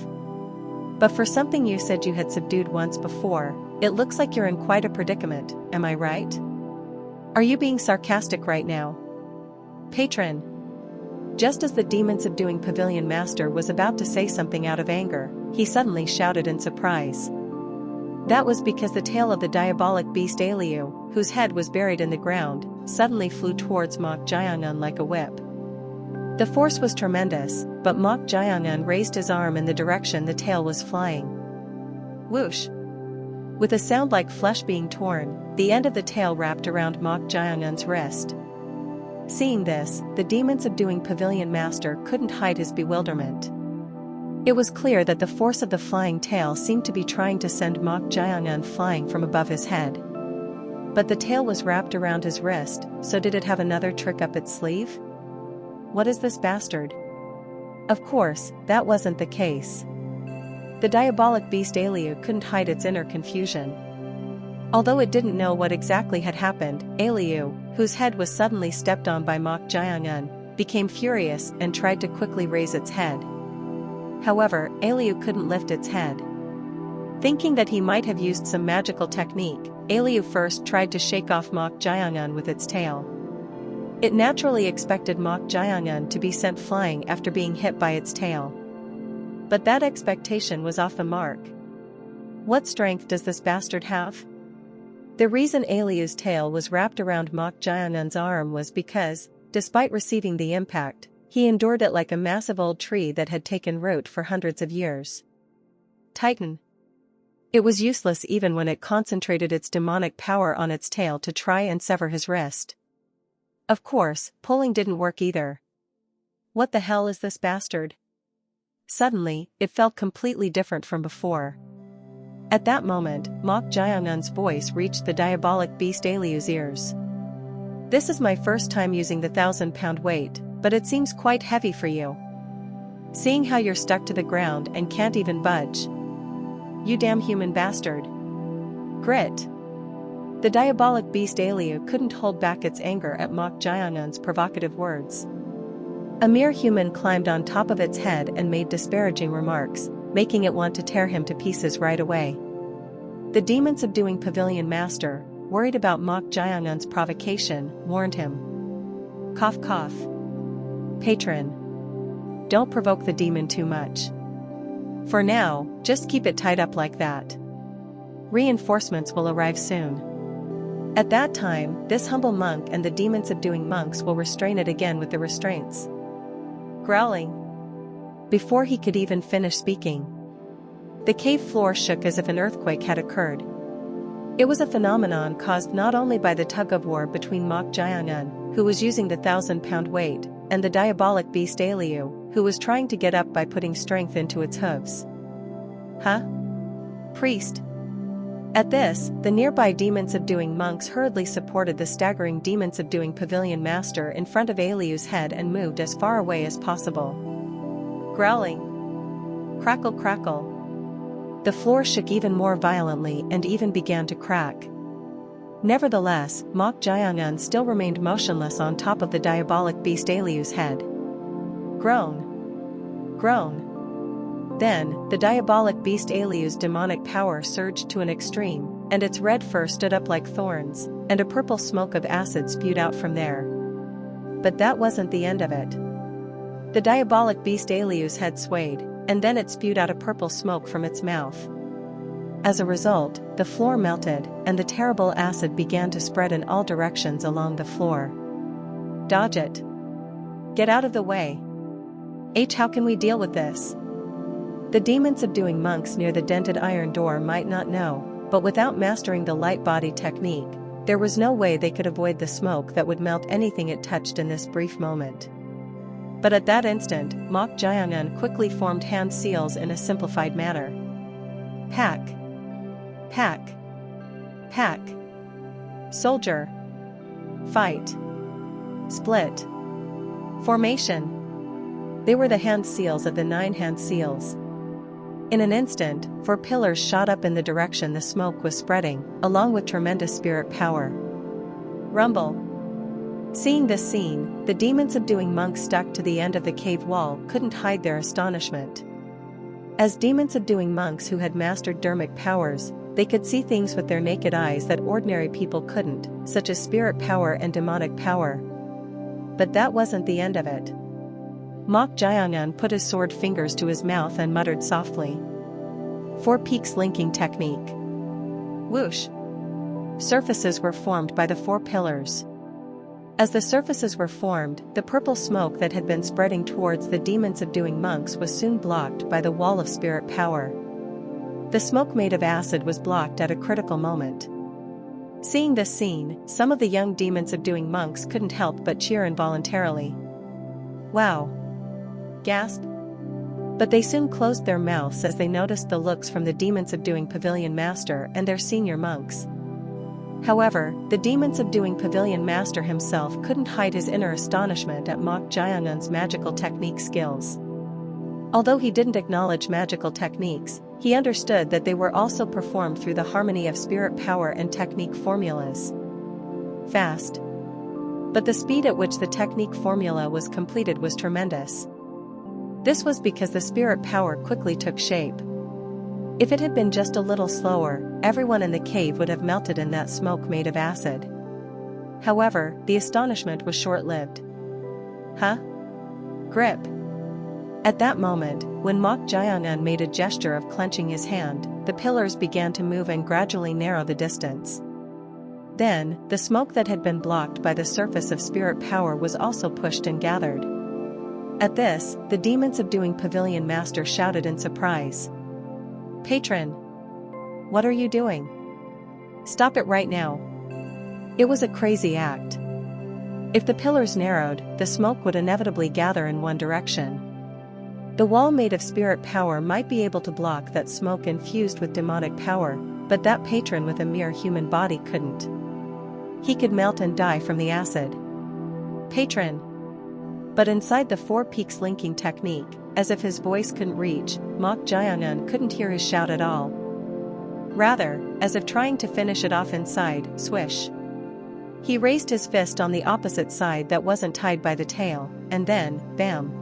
But for something you said you had subdued once before, it looks like you're in quite a predicament, am I right? Are you being sarcastic right now? Patron. Just as the demon-subduing pavilion master was about to say something out of anger, he suddenly shouted in surprise. That was because the tail of the diabolic beast Eliu, whose head was buried in the ground, suddenly flew towards Mok Jiangun like a whip. The force was tremendous, but Mok Jiangun raised his arm in the direction the tail was flying. Whoosh! With a sound like flesh being torn, the end of the tail wrapped around Mok Jiangun's wrist. Seeing this, the demon-subduing pavilion master couldn't hide his bewilderment. It was clear that the force of the flying tail seemed to be trying to send Mok Jiangun flying from above his head. But the tail was wrapped around his wrist, so did it have another trick up its sleeve? What is this bastard? Of course, that wasn't the case. The diabolic beast Eliu couldn't hide its inner confusion. Although it didn't know what exactly had happened, Eliu, whose head was suddenly stepped on by Mok Jiangun, became furious and tried to quickly raise its head. However, Eliu couldn't lift its head. Thinking that he might have used some magical technique, Eliu first tried to shake off Mok Jiangun with its tail. It naturally expected Mok Jiangun to be sent flying after being hit by its tail. But that expectation was off the mark. What strength does this bastard have? The reason Eliu's tail was wrapped around Mok Jiangun's arm was because, despite receiving the impact, he endured it like a massive old tree that had taken root for hundreds of years. Titan. It was useless even when it concentrated its demonic power on its tail to try and sever his wrist. Of course, pulling didn't work either. What the hell is this bastard? Suddenly, it felt completely different from before. At that moment, Mok Jiangun's voice reached the diabolic beast Eliu's ears. This is my first time using the 1,000-pound weight, but it seems quite heavy for you. Seeing how you're stuck to the ground and can't even budge. You damn human bastard. Grit. The diabolic beast Eliu couldn't hold back its anger at Mok Jiangun's provocative words. A mere human climbed on top of its head and made disparaging remarks, making it want to tear him to pieces right away. The demon-subduing pavilion master, worried about Mok Jiangun's provocation, warned him. Cough cough. Patron. Don't provoke the demon too much. For now, just keep it tied up like that. Reinforcements will arrive soon. At that time, this humble monk and the demon-subduing monks will restrain it again with the restraints. Growling. Before he could even finish speaking, the cave floor shook as if an earthquake had occurred. It was a phenomenon caused not only by the tug-of-war between Mok Jiangun, who was using the 1,000-pound weight, and the diabolic beast Eliu, who was trying to get up by putting strength into its hooves. Huh? Priest. At this, the nearby demon-subduing monks hurriedly supported the staggering demon-subduing pavilion master in front of Eliu's head and moved as far away as possible. Growling. Crackle crackle. The floor shook even more violently and even began to crack. Nevertheless, Mok Jayangun still remained motionless on top of the diabolic beast Aliu's head. Groan. Groan. Then, the diabolic beast Aliu's demonic power surged to an extreme, and its red fur stood up like thorns, and a purple smoke of acid spewed out from there. But that wasn't the end of it. The diabolic beast Aliu's head swayed, and then it spewed out a purple smoke from its mouth. As a result, the floor melted, and the terrible acid began to spread in all directions along the floor. Dodge it. Get out of the way. How can we deal with this? The demon subduing monks near the dented iron door might not know, but without mastering the light body technique, there was no way they could avoid the smoke that would melt anything it touched in this brief moment. But at that instant, Mok Jayangun quickly formed hand seals in a simplified manner. Pack. Pack. Pack. Soldier. Fight. Split. Formation. They were the hand seals of the 9 hand seals. In an instant, 4 pillars shot up in the direction the smoke was spreading, along with tremendous spirit power. Rumble. Seeing this scene, the demon-subduing monks stuck to the end of the cave wall couldn't hide their astonishment. As demon-subduing monks who had mastered dermic powers, they could see things with their naked eyes that ordinary people couldn't, such as spirit power and demonic power. But that wasn't the end of it. Mok Jayangun put his sword fingers to his mouth and muttered softly. 4 peaks linking technique. Whoosh! Surfaces were formed by the 4 pillars. As the surfaces were formed, the purple smoke that had been spreading towards the demon-subduing monks was soon blocked by the wall of spirit power. The smoke made of acid was blocked at a critical moment. Seeing this scene, some of the young demon-subduing monks couldn't help but cheer involuntarily. Wow! Gasp! But they soon closed their mouths as they noticed the looks from the demon-subduing pavilion master and their senior monks. However, the demon-subduing pavilion master himself couldn't hide his inner astonishment at Mok Jayangun's magical technique skills. Although he didn't acknowledge magical techniques, he understood that they were also performed through the harmony of spirit power and technique formulas. Fast. But the speed at which the technique formula was completed was tremendous. This was because the spirit power quickly took shape. If it had been just a little slower, everyone in the cave would have melted in that smoke made of acid. However, the astonishment was short-lived. Huh? Grip. At that moment, when Mok Jayangun made a gesture of clenching his hand, the pillars began to move and gradually narrow the distance. Then, the smoke that had been blocked by the surface of spirit power was also pushed and gathered. At this, the demon-subduing pavilion master shouted in surprise. Patron! What are you doing? Stop it right now. It was a crazy act. If the pillars narrowed, the smoke would inevitably gather in one direction. The wall made of spirit power might be able to block that smoke infused with demonic power, but that patron with a mere human body couldn't. He could melt and die from the acid. Patron! But inside the 4 peaks linking technique, as if his voice couldn't reach, Mok Jayangun couldn't hear his shout at all. Rather, as if trying to finish it off inside, swish. He raised his fist on the opposite side that wasn't tied by the tail, and then, bam!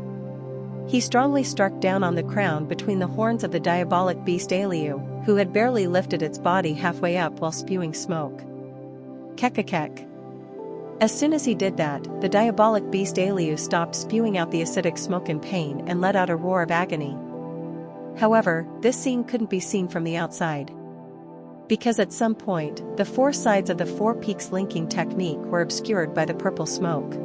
He strongly struck down on the crown between the horns of the diabolic beast Aliu, who had barely lifted its body halfway up while spewing smoke. Kekakek. As soon as he did that, the diabolic beast Aliu stopped spewing out the acidic smoke in pain and let out a roar of agony. However, this scene couldn't be seen from the outside. Because at some point, the 4 sides of the 4 peaks linking technique were obscured by the purple smoke.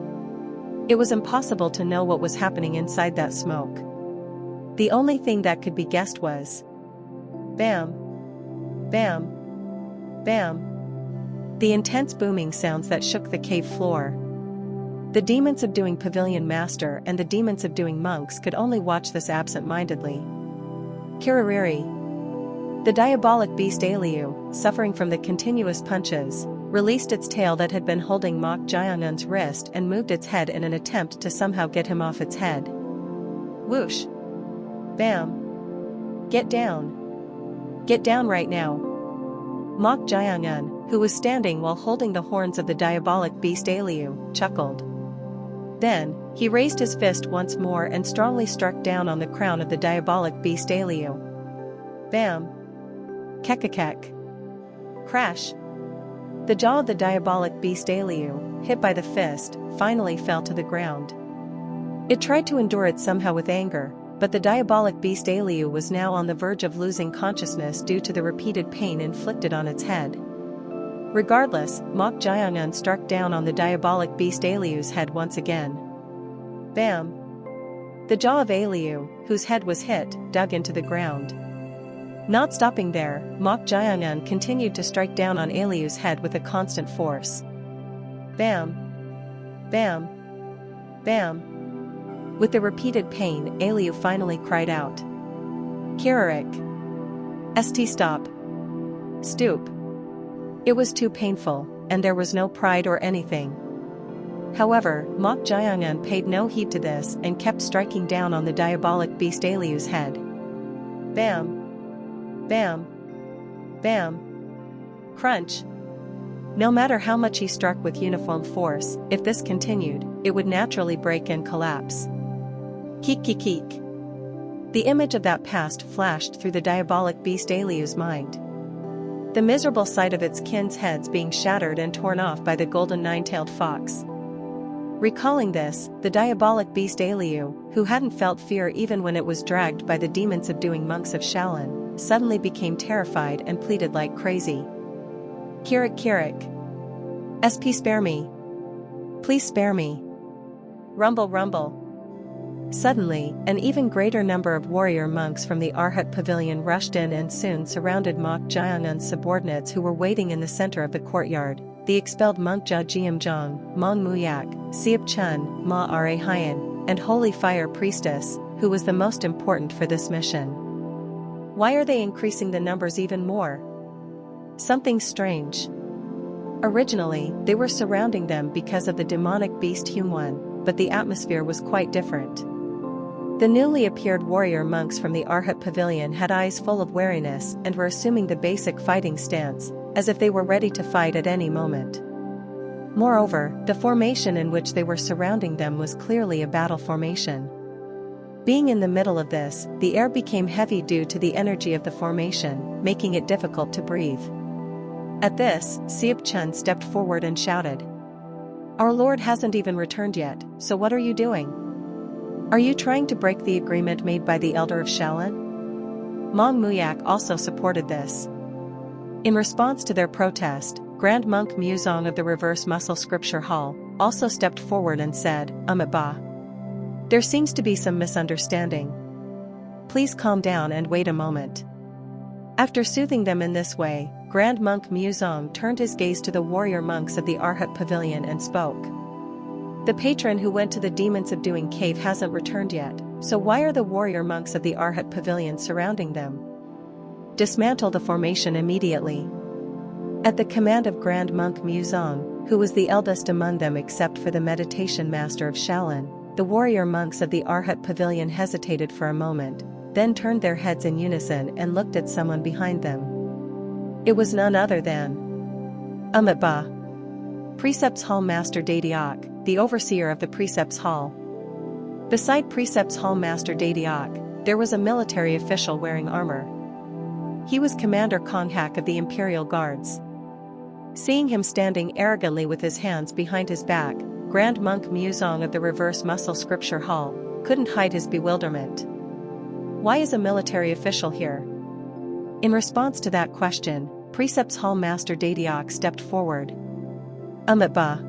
It was impossible to know what was happening inside that smoke. The only thing that could be guessed was bam, bam, bam. The intense booming sounds that shook the cave floor. The demon-subduing pavilion master and the demon-subduing monks could only watch this absent-mindedly. Kiririri. The diabolic beast Aliu, suffering from the continuous punches, released its tail that had been holding Mok Jayangun's wrist and moved its head in an attempt to somehow get him off its head. Whoosh! Bam! Get down! Get down right now! Mok Jayangun, who was standing while holding the horns of the diabolic beast Eliu, chuckled. Then, he raised his fist once more and strongly struck down on the crown of the diabolic beast Eliu. Bam! Kekakek! Crash! The jaw of the diabolic beast Eliu, hit by the fist, finally fell to the ground. It tried to endure it somehow with anger, but the diabolic beast Eliu was now on the verge of losing consciousness due to the repeated pain inflicted on its head. Regardless, Mok Jiangun struck down on the diabolic beast Eliu's head once again. Bam! The jaw of Eliu, whose head was hit, dug into the ground. Not stopping there, Mok Jiangun continued to strike down on Eliu's head with a constant force. Bam! Bam! Bam! With the repeated pain, Eliu finally cried out. Kirarik! St stop! Stoop! It was too painful, and there was no pride or anything. However, Mok Jiangun paid no heed to this and kept striking down on the diabolic beast Eliu's head. Bam! Bam! Bam! Crunch! No matter how much he struck with uniform force, if this continued, it would naturally break and collapse. Keek keek keek! The image of that past flashed through the diabolic beast Eliu's mind. The miserable sight of its kin's heads being shattered and torn off by the golden nine-tailed fox. Recalling this, the diabolic beast Eliu, who hadn't felt fear even when it was dragged by the demon-subduing monks of Shaolin, suddenly became terrified and pleaded like crazy. Kirik Kirik! SP spare me! Please spare me! Rumble rumble! Suddenly, an even greater number of warrior monks from the Arhat pavilion rushed in and soon surrounded Mok Jiangun's subordinates who were waiting in the center of the courtyard, the expelled monk Jia Jiamzhong, Mong Muyak, Siap Chun, Ma Ra Hyan, and Holy Fire Priestess, who was the most important for this mission. Why are they increasing the numbers even more? Something strange. Originally, they were surrounding them because of the demonic beast Hyungwon, but the atmosphere was quite different. The newly appeared warrior monks from the Arhat pavilion had eyes full of wariness and were assuming the basic fighting stance, as if they were ready to fight at any moment. Moreover, the formation in which they were surrounding them was clearly a battle formation. Being in the middle of this, the air became heavy due to the energy of the formation, making it difficult to breathe. At this, Siap Chun stepped forward and shouted. Our Lord hasn't even returned yet, so what are you doing? Are you trying to break the agreement made by the Elder of Shaolin? Mong Muyak also supported this. In response to their protest, Grand Monk Muzong of the Reverse Muscle Scripture Hall also stepped forward and said, Ba. There seems to be some misunderstanding. Please calm down and wait a moment. After soothing them in this way, Grand Monk Muzong turned his gaze to the warrior monks of the Arhat pavilion and spoke. The patron who went to the demon-subduing cave hasn't returned yet, so why are the warrior monks of the Arhat pavilion surrounding them? Dismantle the formation immediately. At the command of Grand Monk Muzong, who was the eldest among them except for the meditation master of Shaolin, the warrior monks of the Arhat pavilion hesitated for a moment, then turned their heads in unison and looked at someone behind them. It was none other than Ba. Precepts Hall Master Diabolic, the overseer of the Precepts Hall. Beside Precepts Hall Master Diabolic, there was a military official wearing armor. He was Commander Konghak of the Imperial Guards. Seeing him standing arrogantly with his hands behind his back, Grand Monk Muzong of the Reverse Muscle Scripture Hall couldn't hide his bewilderment. Why is a military official here? In response to that question, Precepts Hall Master Diabolic stepped forward. Ba.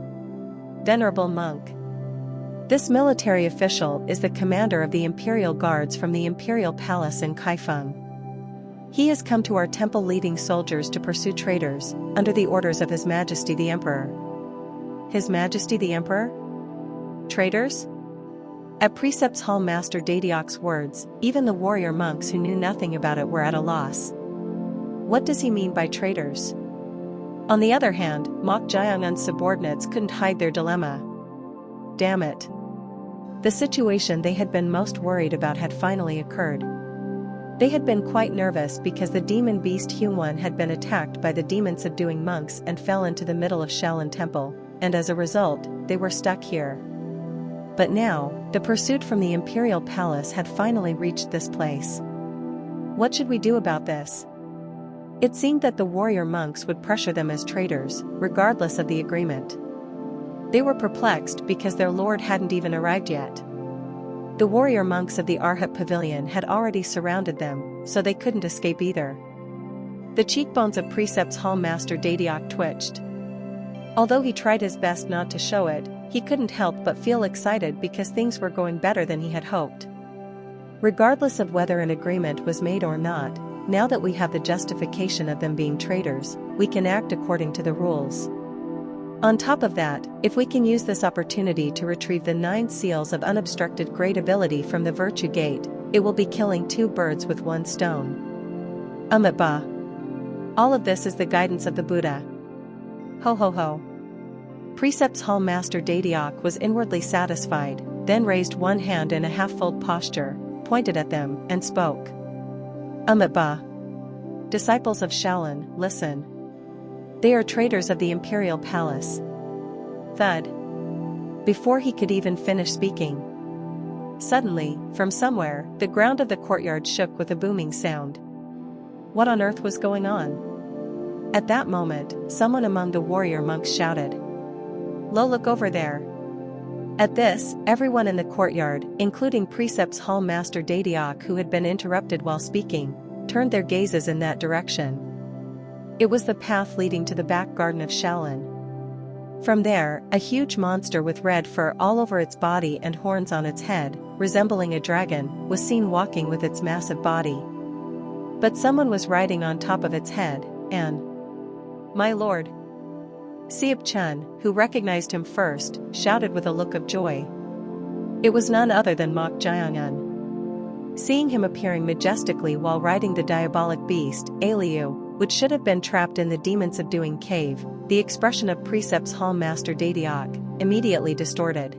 Venerable monk. This military official is the commander of the Imperial Guards from the Imperial Palace in Kaifeng. He has come to our temple leading soldiers to pursue traitors, under the orders of His Majesty the Emperor. His Majesty the Emperor? Traitors? At Precepts Hall Master Diabolic's words, even the warrior monks who knew nothing about it were at a loss. What does he mean by traitors? On the other hand, Mok Jiangun's subordinates couldn't hide their dilemma. Damn it. The situation they had been most worried about had finally occurred. They had been quite nervous because the demon beast Huan had been attacked by the demon-subduing monks and fell into the middle of Shaolin Temple, and as a result, they were stuck here. But now, the pursuit from the Imperial Palace had finally reached this place. What should we do about this? It seemed that the warrior monks would pressure them as traitors, regardless of the agreement. They were perplexed because their lord hadn't even arrived yet. The warrior monks of the Arhat Pavilion had already surrounded them, so they couldn't escape either. The cheekbones of Precepts Hall Master Diabolic twitched. Although he tried his best not to show it, he couldn't help but feel excited because things were going better than he had hoped. Regardless of whether an agreement was made or not, now that we have the justification of them being traitors, we can act according to the rules. On top of that, if we can use this opportunity to retrieve the 9 seals of unobstructed great ability from the Virtue Gate, it will be killing 2 birds with 1 stone. Ba. All of this is the guidance of the Buddha. Ho ho ho. Precepts Hall Master Diabolic was inwardly satisfied, then raised one hand in a half-fold posture, pointed at them, and spoke. Ba. Disciples of Shaolin, listen. They are traitors of the Imperial Palace. Thud. Before he could even finish speaking. Suddenly, from somewhere, the ground of the courtyard shook with a booming sound. What on earth was going on? At that moment, someone among the warrior monks shouted. Lo, look over there. At this, everyone in the courtyard, including Precepts Hall Master Diabolic who had been interrupted while speaking, turned their gazes in that direction. It was the path leading to the back garden of Shaolin. From there, a huge monster with red fur all over its body and horns on its head, resembling a dragon, was seen walking with its massive body. But someone was riding on top of its head, and... My lord! Sieb Chun, who recognized him first, shouted with a look of joy. It was none other than Mok Jiangun. Seeing him appearing majestically while riding the diabolic beast, Aliu, which should have been trapped in the demon-subduing cave, the expression of Precepts Hall Master Diabolic immediately distorted.